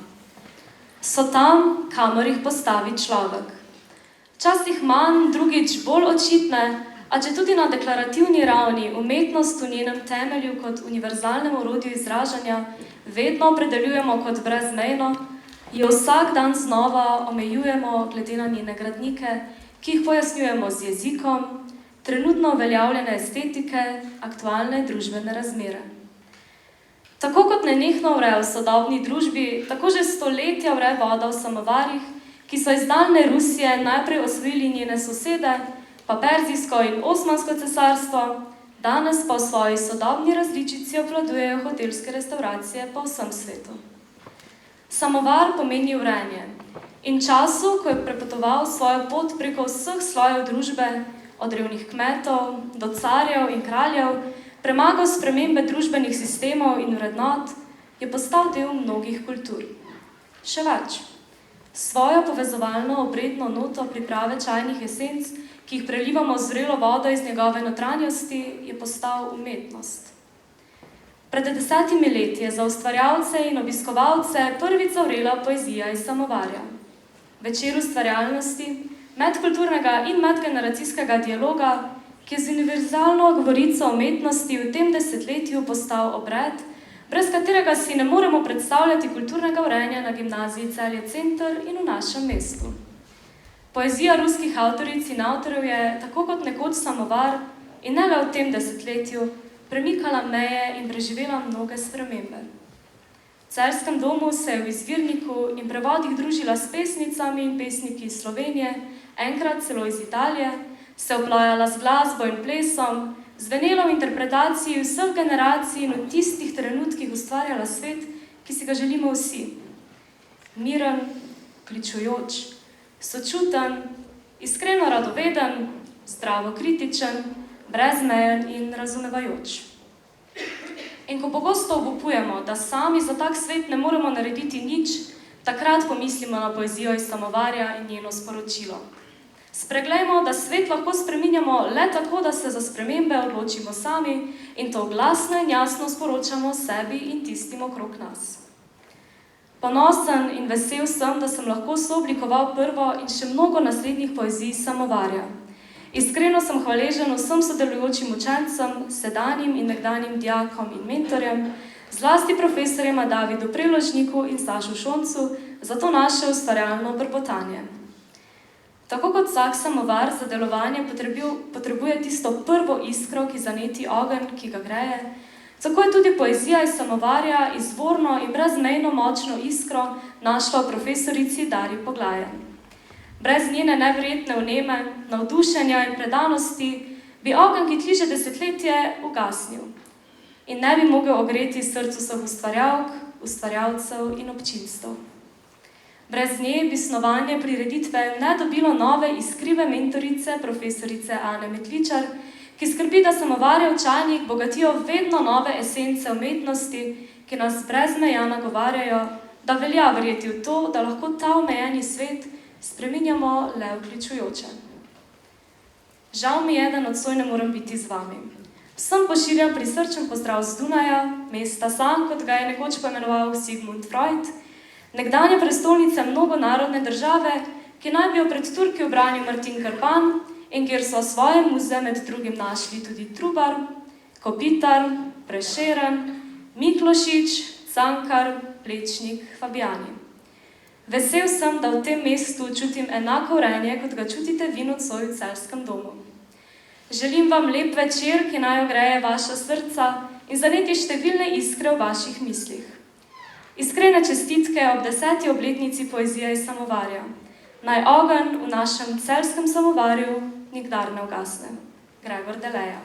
So tam, kamor jih postavi človek. Včasih manj, drugič bolj očitne, a če tudi na deklarativni ravni umetnost v njenem temelju kot univerzalnem orodju izražanja vedno opredeljujemo kot brezmejno, jo vsak dan znova omejujemo glede na njene gradnike, ki jih pojasnjujemo z jezikom, trenutno uveljavljene estetike, aktualne družbene razmere. Tako kot nenehno vre v sodobni družbi, tako že stoletja vre voda v samovarjih, ki so iz daljne Rusije najprej osvojili njene sosede, pa Perzijsko in Osmansko cesarstvo, danes pa v svoji sodobni različici obvladujejo hotelske restauracije po vsem svetu. Samovar pomeni vrenje in času, ko je prepotoval svojo pot preko vseh slojev družbe, od revnih kmetov do carjev in kraljev, premagal spremembe družbenih sistemov in vrednot, je postal del mnogih kultur. Še več, svojo povezovalno obredno noto priprave čajnih esenc, ki jih prelivamo z vrelo vodo iz njegove notranjosti, je postal umetnost. Pred 10 leti je za ustvarjalce in obiskovalce prvič zavrela poezija iz samovarja. Večer ustvarjalnosti, medkulturnega in medgeneracijskega dialoga, ki je z univerzalno govorico umetnosti v tem desetletju postal obred, brez katerega si ne moremo predstavljati kulturnega vrenja na gimnaziji Celje Center in v našem mestu. Poezija ruskih avtoric in avtorjev je, tako kot nekoč samovar, in ne le v tem desetletju, premikala meje in preživela mnoge spremembe. V Celjskem domu se je v izvirniku in prevodih družila s pesnicami in pesniki iz Slovenije, enkrat celo iz Italije, se oplajala z glasbo in plesom, zvenela v interpretaciji vseh generacij in v tistih trenutkih ustvarjala svet, ki si ga želimo vsi. Miren, vključujoč, sočuten, iskreno radoveden, zdravo kritičen, brezmejen in razumevajoč. In ko pogosto obupujemo, da sami za tak svet ne moremo narediti nič, takrat pomislimo na poezijo iz samovarja in njeno sporočilo. Spreglejmo, da svet lahko spreminjamo le tako, da se za spremembe odločimo sami in to glasno in jasno sporočamo sebi in tistim okrog nas. Ponosen in vesel sem, da sem lahko sooblikoval prvo in še mnogo naslednjih poezij samovarja. Iskreno sem hvaležen vsem sodelujočim učencem, sedanjim in nekdanjim dijakom in mentorjem, zlasti profesorjema Davidu Preložniku in Sašu Šoncu za to naše ustvarjalno brbotanje. Tako kot vsak samovar za delovanje potrebuje tisto prvo iskro, ki zaneti ogenj, ki ga greje, tako je tudi poezija iz samovarja izvorno in brezmejno močno iskro našla v profesorici Dari Poglajen. Brez njene neverjetne vneme, navdušenja in predanosti bi ogenj, ki tli že desetletje, ugasnil in ne bi mogel ogreti srcu vseh ustvarjalk, ustvarjalcev in občinstev. Brez nje bi snovanje prireditve ne dobilo nove iskrive mentorice, profesorice Ane Metličar, ki skrbi, da samovarje v čajnih bogatijo vedno nove esence umetnosti, ki nas brez meja nagovarjajo, da velja verjeti v to, da lahko ta omejeni svet spreminjamo le vključujoče. Žal mi je, da nocoj ne morem biti z vami. Vsem pošiljam prisrčen pozdrav z Dunaja, mesta San, kot ga je nekoč poimenoval Sigmund Freud, nekdanje prestolnice mnogonarodne države, ki naj bi jo pred Turki ubranil Martin Krpan in kjer so svoje muze med drugim našli tudi Trubar, Kopitar, Prešeren, Miklošič, Cankar, Plečnik, Fabijani. Vesel sem, da v tem mestu čutim enako vrenje, kot ga čutite vi nocoj v Celjskem domu. Želim vam lep večer, ki naj ogreje vaša srca in zaneti številne iskre v vaših mislih. Iskrene čestitke ob 10. obletnici poezije iz samovarja. Naj ogenj v našem celjskem samovarju nikdar ne ugasne. Gregor Deleja.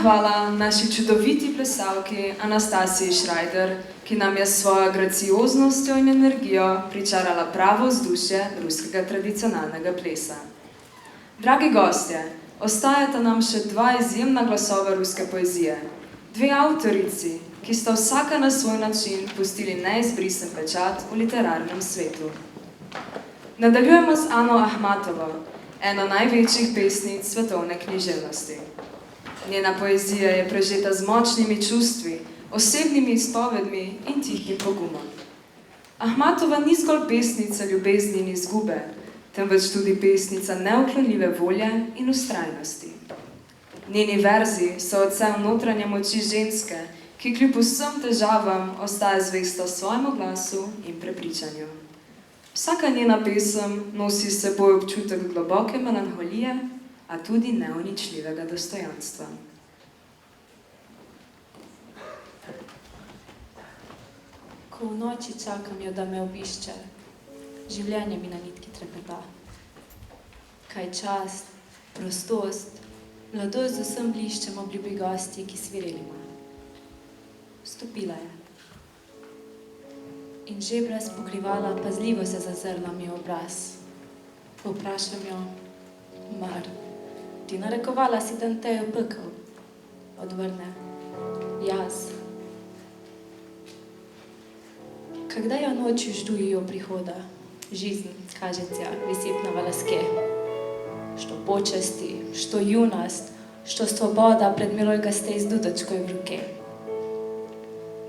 hvala naši čudoviti plesalki Anastasiji Šrajder, ki nam je s svojo gracioznostjo in energijo pričarala pravo vzdušje ruskega tradicionalnega plesa. Dragi gostje, ostajata nam še dva izjemna glasova ruske poezije. Dve avtorici, ki sta vsaka na svoj način pustili neizbrisen pečat v literarnem svetu. Nadaljujemo z Ano Ahmatovo, eno največjih pesnic svetovne književnosti. Njena poezija je prežeta z močnimi čustvi, osebnimi izpovedmi in tihim pogumom. Ahmatova ni zgolj pesnica ljubezni in izgube, temveč tudi pesnica neuklonljive volje in vztrajnosti. Njeni verzi so odsev notranje moči ženske, ki kljub vsem težavam ostaja zvesta svojemu glasu in prepričanju. Vsaka njena pesem nosi s seboj občutek globoke melanholije, a tudi neuničljivega dostojanstva. Ko v noči čakam jo, da me obišče, življenje mi na nitki trepeta. Kaj čast, prostost, mladost z vsem bliščem obljubi gosti, ki svireli ima. Vstopila je. In že brez pokrivala pazljivo se zazrla mi v obraz. Povprašam jo, mar, ti narekovala si Danteju pekel? Odvrne, jaz. Когда я ночью жду ее прихода, жизнь, кажется, висит на волоске. Что почести, что юность, что свобода пред милой гостей с дудочкой в руке.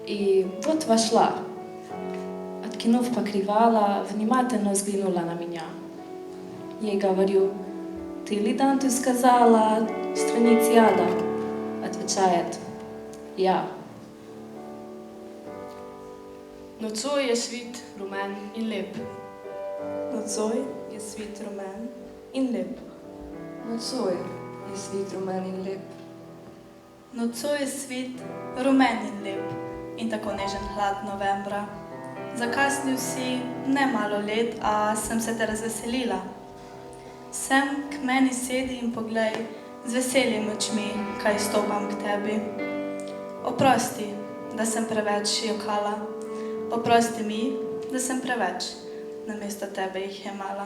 И вот вошла. Откинув покрывало, внимательно взглянула на меня. Ей говорю, ты ли Данту сказала страницы ада? Отвечает, я. Nocoj je svit rumen in lep. Nocoj je svit rumen in lep. Nocoj je svit rumen in lep. Nocoj je svit rumen in lep in tako nežen hlad novembra. Zakasnil si ne malo let, a sem se te razveselila. Sem k meni sedi in poglej z veseljem očmi, kaj stopam k tebi. Oprosti, da sem preveč jokala. Oprosti mi, da sem preveč namesto tebe jih jemala.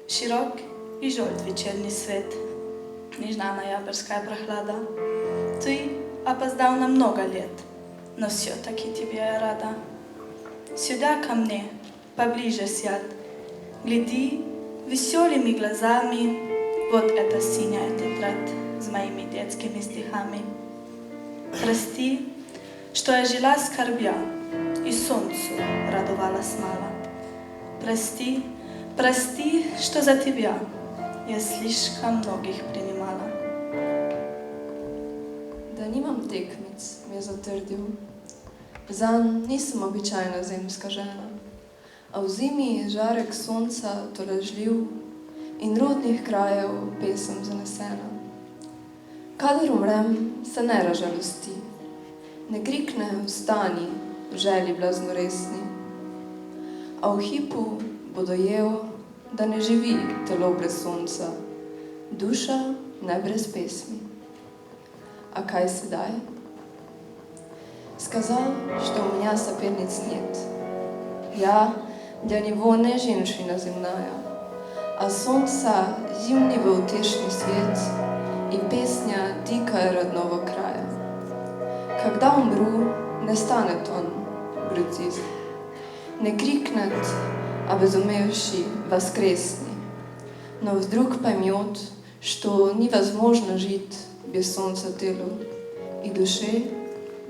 Širok in žolt večerni svet, nežna ноябрьская прохлада. Ты опоздал на много лет, но все-таки тебе я рада. Сюда ко мне, поближе сядь, гляди веселыми глазами, вот эта синяя тетрадь с моими детскими стихами. Прости, что я жила скорбя и солнцу радовалась мало. Прости, прости, что за тебя я слишком многих принимала. Da nimam tekmic, mi je zatrdil. Zanj nisem običajna zemska žena, a v zimi je žarek sonca tolažljiv in rodnih krajev pesem zanesena. Kadar umrem, se ne razžalosti. Ne krikne vstani, v želji blaznoresni, a v hipu bo dojel, da ne živi telo brez sonca, duša ne brez pesmi. A kaj sedaj? Сказал, что у меня соперниц нет. Я для него не женщина земная, а солнца зимнего утешный свет и песня дикая родного края. Когда умру, не станет он брутист, не крикнет обезумевший воскресни, но вдруг поймет, что невозможно жить без солнца телу и души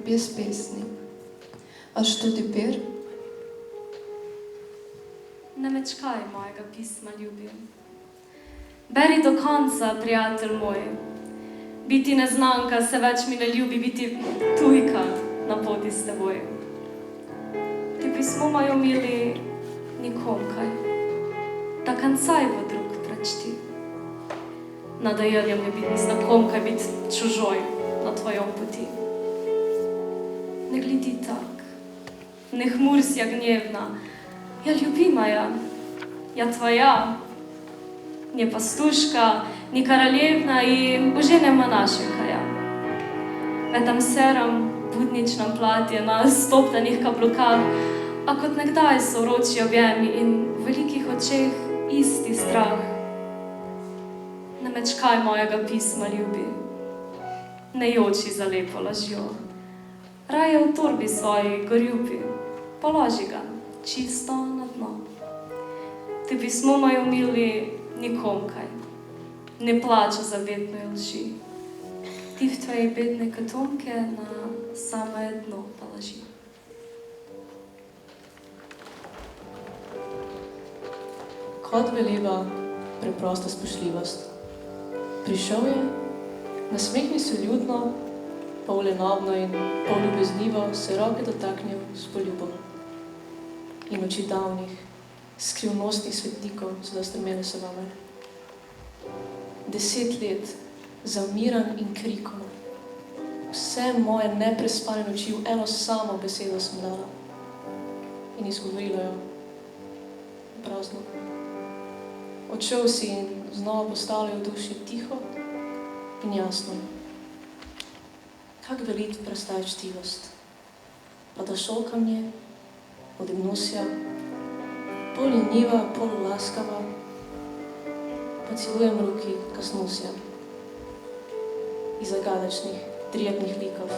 без песни. А что теперь? Ne mečkaj mojega pisma, ljubim. Beri do konca, prijatelj moj. Biti neznanka se več mi ne ljubi, biti tujka na poti s teboj. Ti pismo mojo mili nikom kaj, da конца его друг прочти. Надоело мне быть незнакомкой, быть чужой на твоем пути. Не гляди так, не хмурься гневно. Я любимая, я твоя. Не пастушка, ни краljevna i božene monашенка я. В этом сером будничном платье на стоптаних каблуках, а kot nekdaj soročji objemi in v velikih očeh isti strah. Ne mečkaj mojega pisma, ljubi, ne joči za lepo lažjo. Raje v torbi svoji gorjubi, položi ga čisto na dno. Te pismo moje umili nikomkaj, ne plača za vedno lži. Ti v tvoje bedne katomke na samo dno položi. Kot veleva preprosta spoštljivost. Prišel je, nasmehni se ljudno, pol lenobno in pol ljubeznivo se roke dotaknil s poljubom. In oči davnih, skrivnostnih svetnikov so da strmele se vame. 10 let, zamiran in krikov, vse moje neprespane noči v eno samo besedo sem dala in izgovorila jo prazno. Odšel si in znova postavljal v duši tiho in jasno. Kak velit prestaje čtivost? Pa da šolka mě, odebnosja, pol leniva, pol laskava, pa cilujem ruki kasnosja. Iz zagadačnih, trijetnih likov,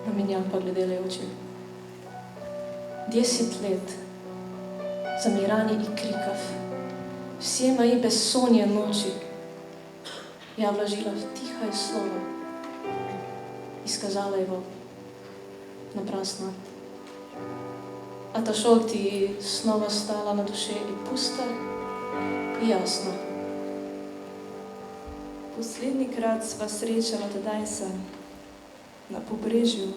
na menja pa gledele oči. 10 let, zamiranje i krikav, vse moje besonje noči, ja vlažila v tiha je slovo, izkazala jeho naprasno. A ta šol ti snova stala na duše i pusta i jasna. Poslednji krat sva srečala tedaj se na pobrežju,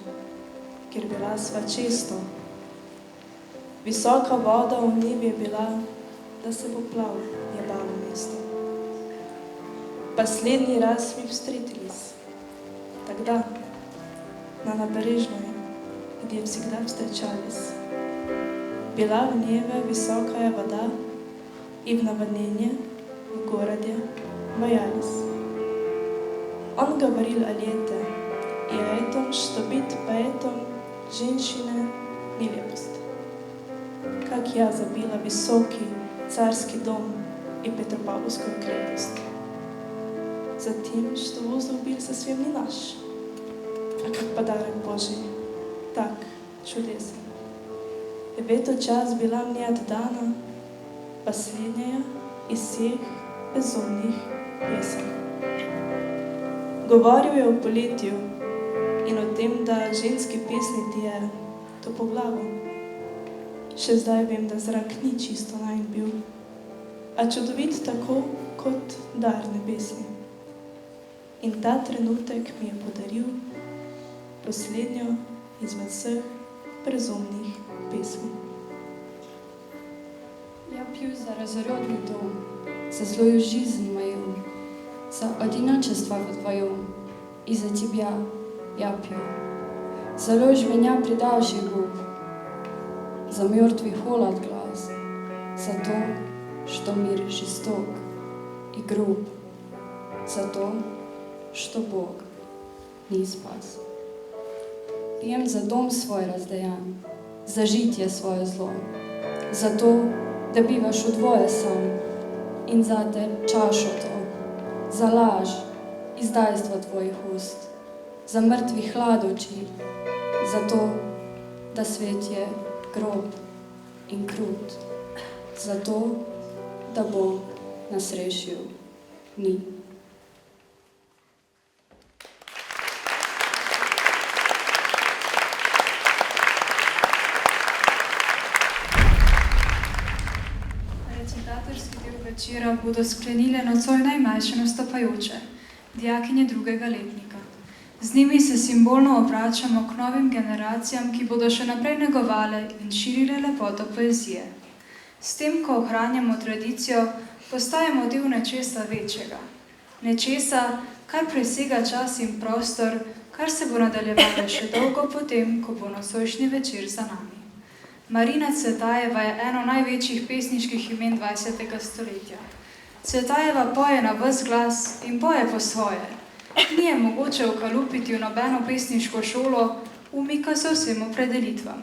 kjer bila sva često. Visoka voda v nebi je bila, da se poplav je balo mesto. Последний раз мы встретились тогда, на набережной, где всегда встречались. Была в небе высокая вода, и в наводнение в городе боялись. Он говорил о лете и о том, что быть поэтом женщины нелепость. Как я забила высокий царский дом и Петропавловскую крепость. Затем, что воздух был совсем не наш, а как подарок Божий, так чудесен. И в этот час была мне отдана последняя из всех безумных песен. Govoril je o poletju in o tem, da ženske pesmi ti je to po glavo. Še zdaj vem, da zrak ni čisto najn bil, a čudovit tako kot dar nebesni. In ta trenutek mi je podaril poslednjo izmed vseh prezumnih pesmi. Я пью за разоренный дом, за злую жизнь мою, за одиночество вдвоем, и за тебя я пью. За ложь меня предавший губ, за мертвый холод глаз, за то, что мир жесток и груб, за то, что Бог не спас. Пьем за дом свой раздаян, за житие свое зло, за то, da bivaš v dvoje sam in za te čašo to, za laž, izdajstvo tvojih ust, za mrtvi hlad oči, za to, da svet je grob in krut, za to, da Bog nas rešil ni. Večera bodo sklenile nocoj najmlajše nastopajoče, dijakinje drugega letnika. Z njimi se simbolno obračamo k novim generacijam, ki bodo še naprej negovale in širile lepoto poezije. S tem, ko ohranjamo tradicijo, postajamo del nečesa večjega. Nečesa, kar presega čas in prostor, kar se bo nadaljevalo še dolgo potem, ko bo nocojšnji večer za nami. Marina Cvetajeva je eno največjih pesniških imen 20. stoletja. Cvetajeva poje na ves glas in poje po svoje. Ni je mogoče ukalupiti v nobeno pesniško šolo, umika se vsem opredelitvam.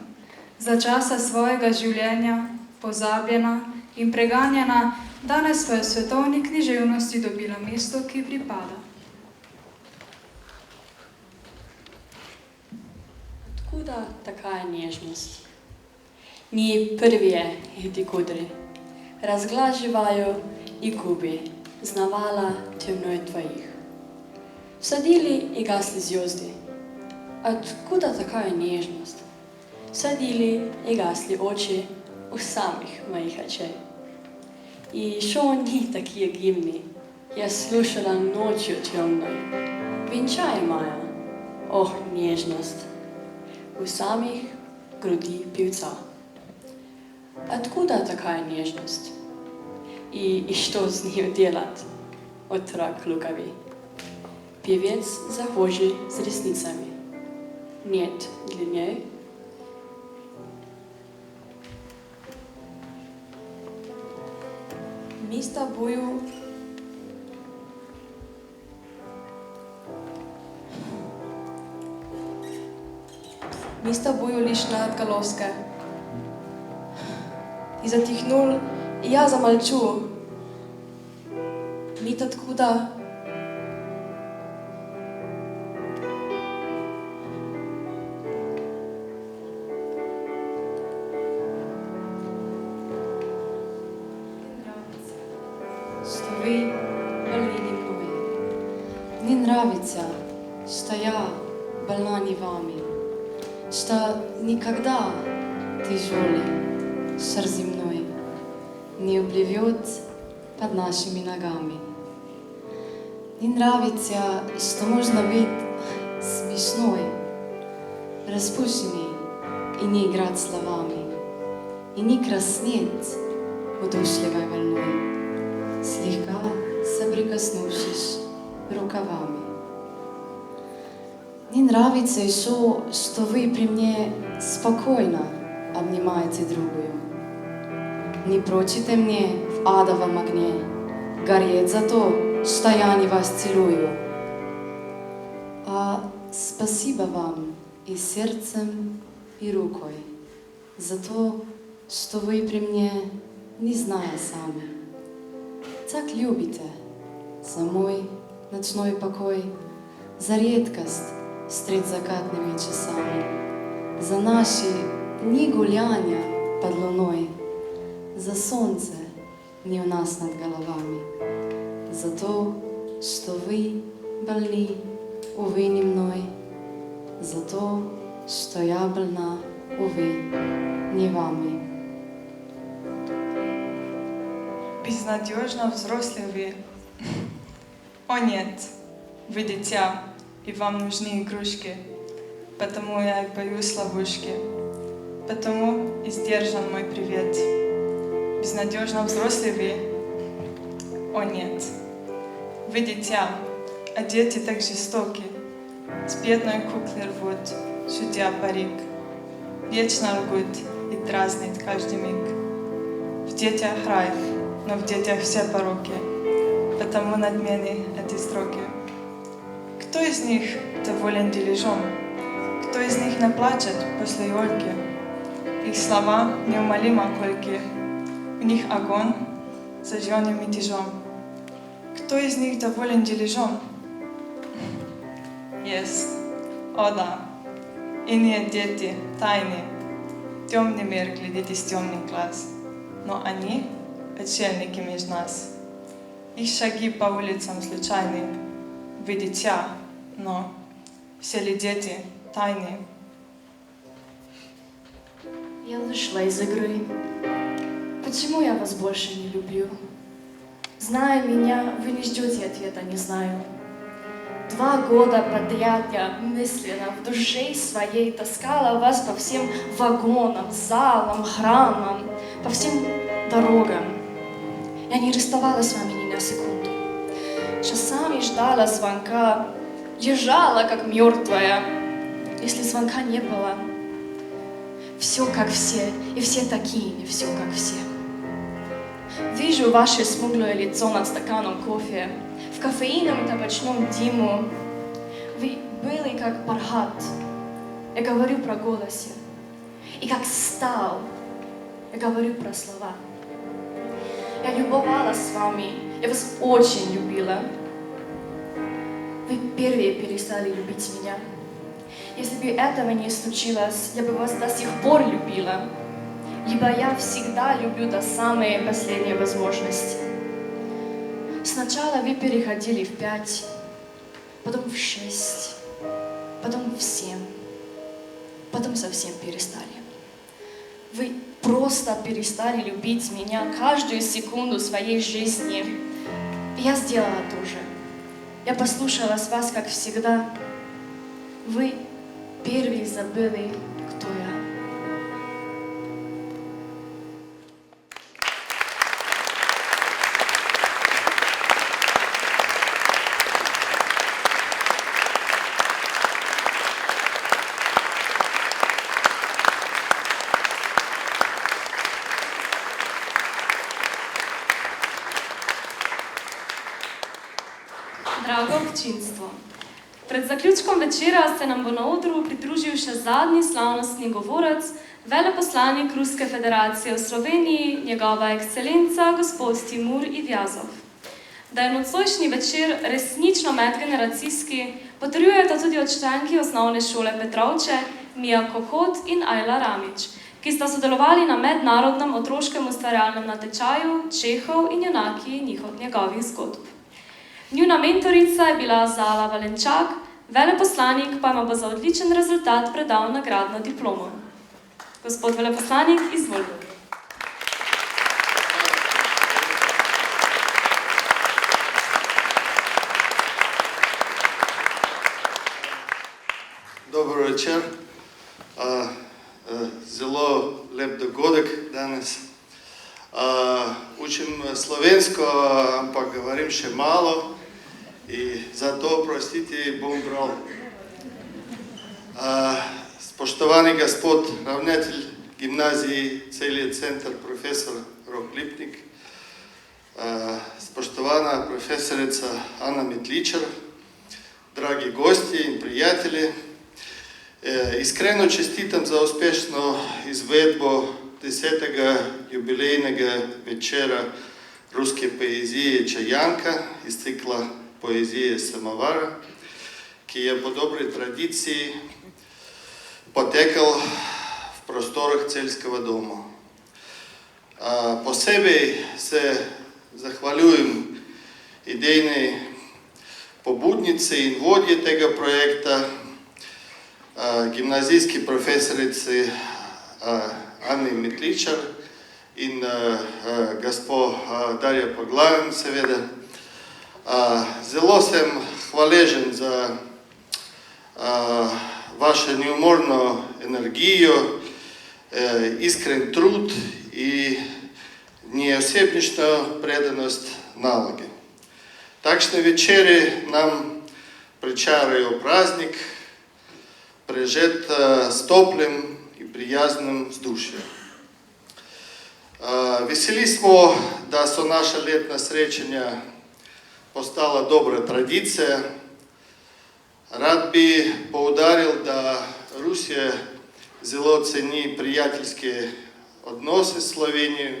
Za časa svojega življenja, pozabljena in preganjena, danes pa je v svetovni književnosti dobila mesto, ki pripada. Откуда такая нежность? Ни первые эти кудри разглаживаю и губы, знавала темной твоих. Садили и гасли звезды. Откуда такая нежность? Садили и гасли очи у самих моих очей. И еще они такие гимны я слушала ночью темной. Венчай моя, ох, нежность, у самих груди певца. Откуда такая нежность? И что с ней делать? Отрок лукавый. Певец захожий с ресницами. Нет длиннее. Мы с тобою лишь на отголоске. И затихнул, и я замолчу. Мит откуда? Что вы больны мной. Не нравится, что я больна не вами, что никогда тяжелый шар земной не уплывет под нашими ногами. Не нравится, что можно быть смешной, распущенной и не играть словами, и не краснеть удушливой волной, слегка соприкоснувшись рукавами. Не нравится еще, что вы при мне спокойно обнимаете другую. Не прочите мне в адовом огне гореть за то, что я не вас целую. А спасибо вам и сердцем, и рукой за то, что вы при мне, не зная сами, так любите за мой ночной покой, за редкость встреть закатными часами, за наши дни гуляния под луной, за солнце не у нас над головами, за то, что вы больны, увы, не мной, за то, что я больна, увы, не вами. Безнадежно взрослые вы. О нет, вы дитя, и вам нужны игрушки, потому я их боюсь ловушки, потому и сдержан мой привет. Безнадежно взрослые вы. О нет, вы дитя, а дети так жестоки, с бедной куклы рвут, шутя парик, вечно лгут и дразнит каждый миг. В детях рай, но в детях все пороки, потому надмены эти строки. Кто из них доволен дележом? Кто из них не плачет после Ольги? Их слова неумолимо колки, у них огонь зажженным мятежом. Кто из них доволен дележом? Есть, о да, иные дети, тайны, темный мир глядит из темных глаз, но они отшельники между нас. Их шаги по улицам случайны, вы дитя, но все ли дети тайны? Я вышла из игры. Почему я вас больше не люблю? Зная меня, вы не ждете ответа, не знаю. 2 года подряд я мысленно в душе своей таскала вас по всем вагонам, залам, храмам, по всем дорогам. Я не расставалась с вами ни на секунду. Часами ждала звонка, лежала как мертвая. Если звонка не было, все как все, и все такие, все как все. Вижу ваше смуглое лицо над стаканом кофе, в кофеиновом и табачном диму. Вы были как пархат. Я говорю про голосе. И как стал. Я говорю про слова. Я любовалась с вами. Я вас очень любила. Вы первые перестали любить меня. Если бы этого не случилось, я бы вас до сих пор любила. Ибо я всегда люблю до самой последней возможности. Сначала вы переходили в 5, потом в 6, потом в 7, потом совсем перестали. Вы просто перестали любить меня каждую секунду своей жизни. И я сделала то же. Я послушалась вас, как всегда. Вы первые забыли, кто я. Drago občinstvo. Pred zaključkom večera se nam bo na odru pridružil še zadnji slavnostni govorec, veleposlanik Ruske federacije v Sloveniji, njegova ekscelenca gospod Timur Ivjazov. Da je nocojšnji večer resnično medgeneracijski, potrjujeta tudi učenki osnovne šole Petrovče, Mija Kohot in Ajla Ramič, ki sta sodelovali na mednarodnem otroškem ustvarjalnem natečaju Čehov in junaki njegovih zgodb. Njuna mentorica je bila Zala Valenčak, veleposlanik pa ima bo za odličen rezultat predal nagradno diplomo. Gospod veleposlanik, izvolite. Dobro večer. Zelo lep dogodek danes. Učim slovensko, ampak govorim še malo in zato, prostite, bom bral. Spoštovani gospod ravnatelj gimnaziji Celje Center, profesor Rok Lipnik, spoštovana profesorica Ana Metličar, dragi gosti in prijatelji, iskreno čestitam za uspešno izvedbo 10. jubilejnega večera ruske poezije Čajanka iz cikla Poezije samovara, ki je po dobri tradiciji potekal v prostorih Celjskega doma. Posebej se zahvaljujem idejni pobudnici in vodji tega projekta, gimnazijski profesorici Ani Metličar in gospo Darja Poglajen, seveda. Zelo sem hvaležen za vašo neumorno energijo, iskren trud in neosebnično predanost naloge. Takšne večeri nam pričarajo praznik, prežet s toplim in prijaznim vzdušjem. Veseli smo, da so naša letna srečanja postala dobra tradicija. Rad bi poudaril, da Rusija zelo ceni prijateljske odnose s Slovenijo,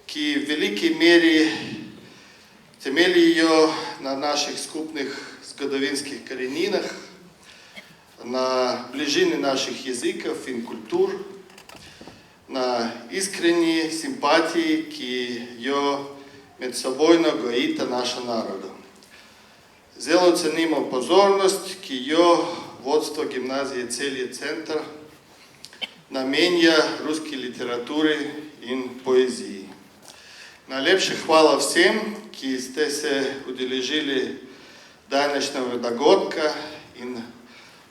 ki v veliki meri temeljijo na naših skupnih zgodovinskih koreninah, na bližini naših jezikov in kultur, na iskreni simpatiji, ki jo medsebojno gojita naša naroda. Zelo cenimo pozornost, ki jo vodstvo gimnazije Celje Center namenja ruski literaturi in poeziji. Najlepša hvala vsem, ki ste se udeležili današnjega dogodka in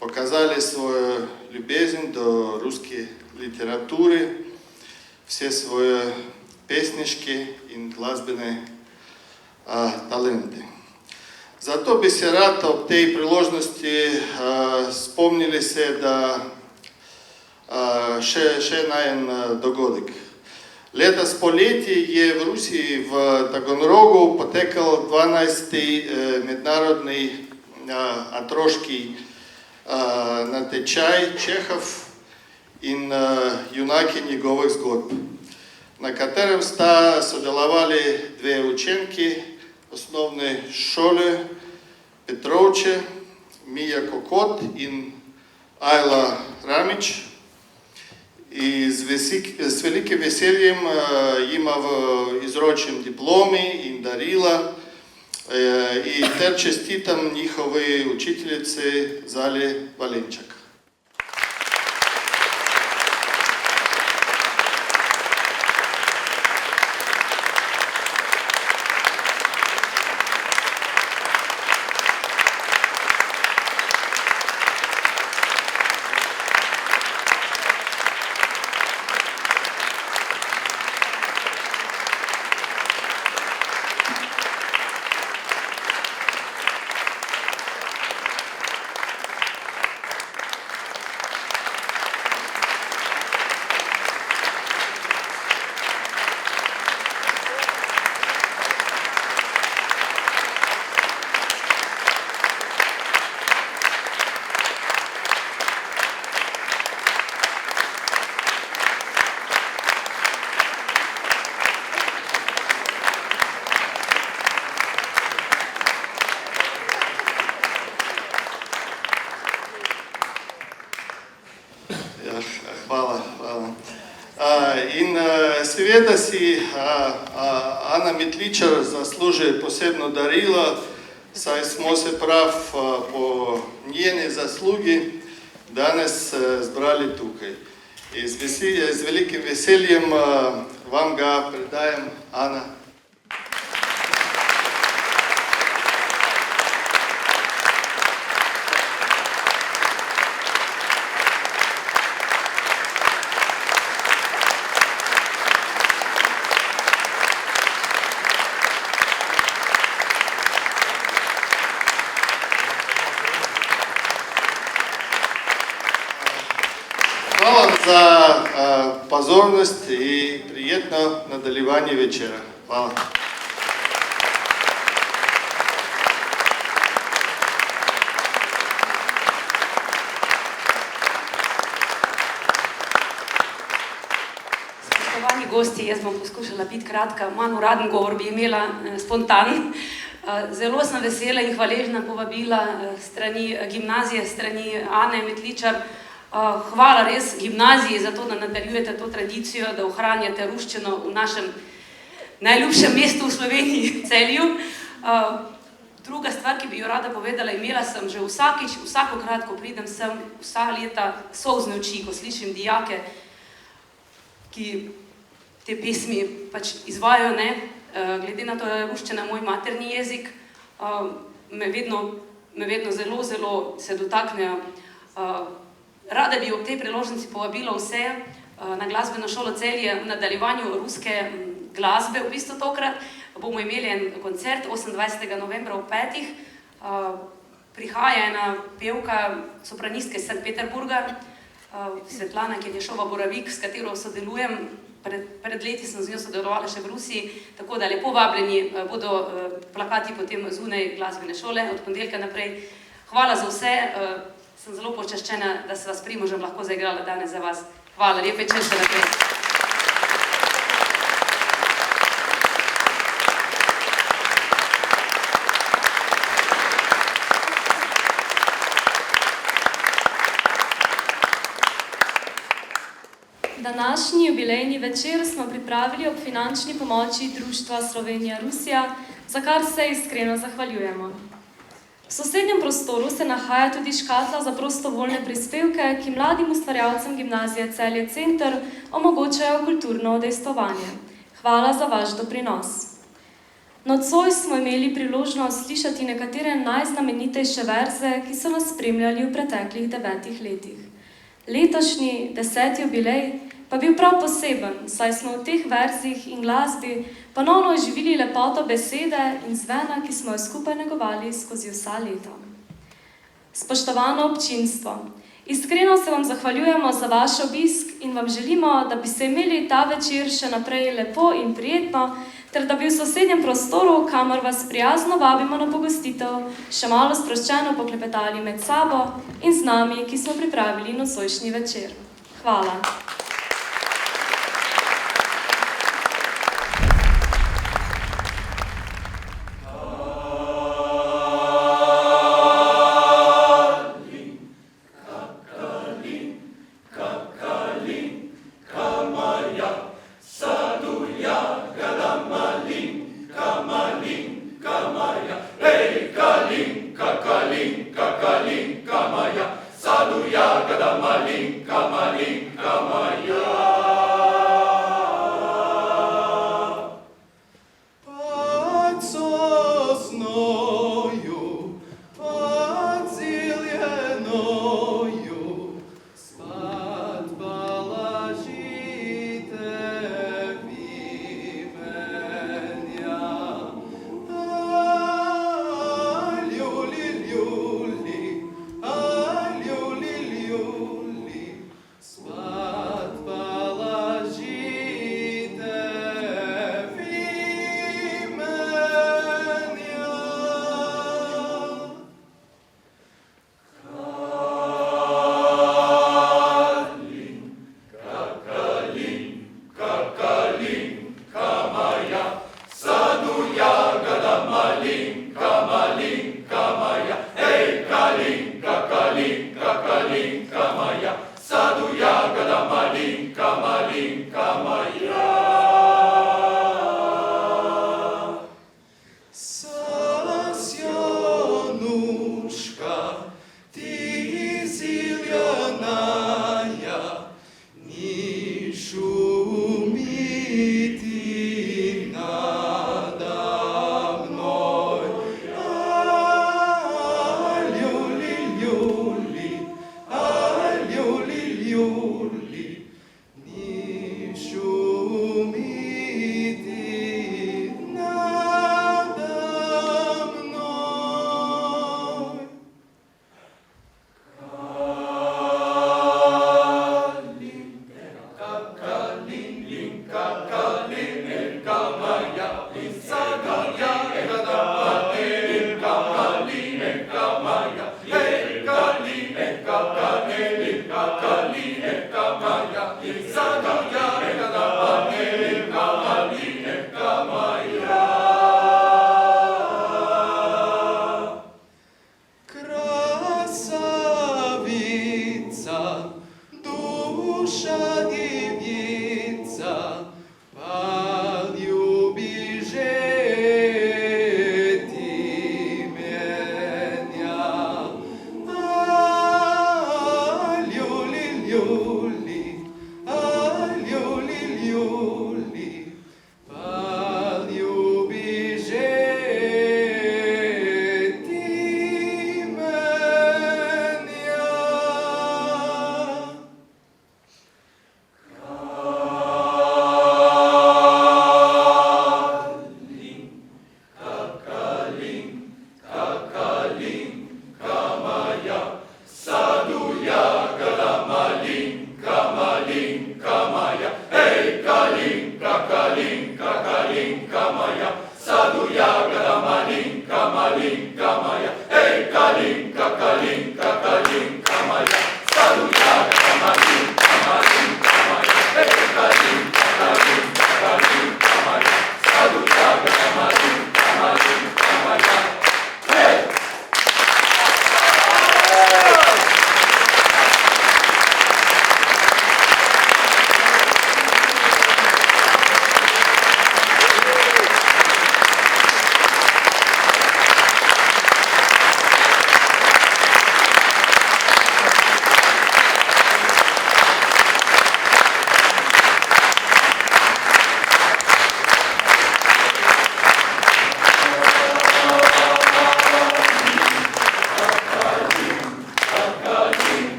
pokazali svojo ljubezen do ruske literature, vse svoje pesniške in glasbene talente. Zato bi se rad ob tej priložnosti spomnili se, da še en dogodek. Letos poleti je v Rusiji v Taganrogu potekal 12. mednarodni otroški natečaj Čehov in junaki njegovih zgodb, na katerem sta sodelovali dve učenki osnovne šole Petrovče, Mija Kokot in Ajla Ramič. I s velikim veseljem jima izročim diplomi in darila i ter čestitam njihovoj učiteljici Zali Valenčak. In seveda si Ana Metličar zasluži posebno darilo, saj smo se prav po njeni zaslugi danes zbrali tukaj. In z velikim veseljem vam ga predajam, Ana. Hvala za pozornost i prijetno nadaljevanje večera. Hvala. Spoštovani gosti, jaz bom poskušala biti kratka, manj uraden govor bi imela, spontan. Zelo sem vesela in hvaležna povabila strani gimnazije, strani Ane Metličar. Hvala res gimnaziji za to, da nadaljujete to tradicijo, da ohranjate ruščino v našem najljubšem mestu v Sloveniji, Celju. Druga stvar, ki bi jo rada povedala, imela sem že vsakokrat, ko pridem sem, vsa leta solzne oči, ko slišim dijake, ki te pesmi pač izvajajo, ne. Glede na to, da je ruščina moj materni jezik, me vedno zelo, zelo se dotaknejo. Rada bi ob tej priložnosti povabila vse na glasbeno šolo Celje v nadaljevanju ruske glasbe. V bistvu tokrat bomo imeli en koncert 28. novembra ob 5. Prihaja ena pevka, sopranistke iz Sankt Peterburga, Svetlana Kenješova-Boravik, s katero sodelujem. Pred leti sem z njo sodelovala še v Rusiji, tako da lepo vabljeni bodo plakati potem zunaj glasbene šole od ponedeljka naprej. Hvala za vse. Sem zelo počaščena, da se vas Primožem lahko zaigrala danes za vas. Hvala, lep večer še naprej. Današnji jubilejni večer smo pripravili ob finančni pomoči Društva Slovenija-Rusija, za kar se iskreno zahvaljujemo. V sosednjem prostoru se nahaja tudi škatla za prostovoljne prispevke, ki mladim ustvarjalcem gimnazije Celje Center omogočajo kulturno udejstvovanje. Hvala za vaš doprinos. Nocoj smo imeli priložnost slišati nekatere najznamenitejše verze, ki so nas spremljali v preteklih 9 letih. Letošnji 10. jubilej pa bil prav poseben, saj smo v teh verzih in glasbi ponovno oživili lepoto besede in zvena, ki smo jo skupaj negovali skozi vsa leta. Spoštovano občinstvo, Iskreno se vam zahvaljujemo za vaš obisk in vam želimo, da bi se imeli ta večer še naprej lepo in prijetno, ter da bi v sosednjem prostoru, kamor vas prijazno vabimo na pogostitev, še malo sproščeno poklepetali med sabo in z nami, ki smo pripravili nocojšnji večer. Hvala. Kakalinka Maya, Sadu Jagada Malinka.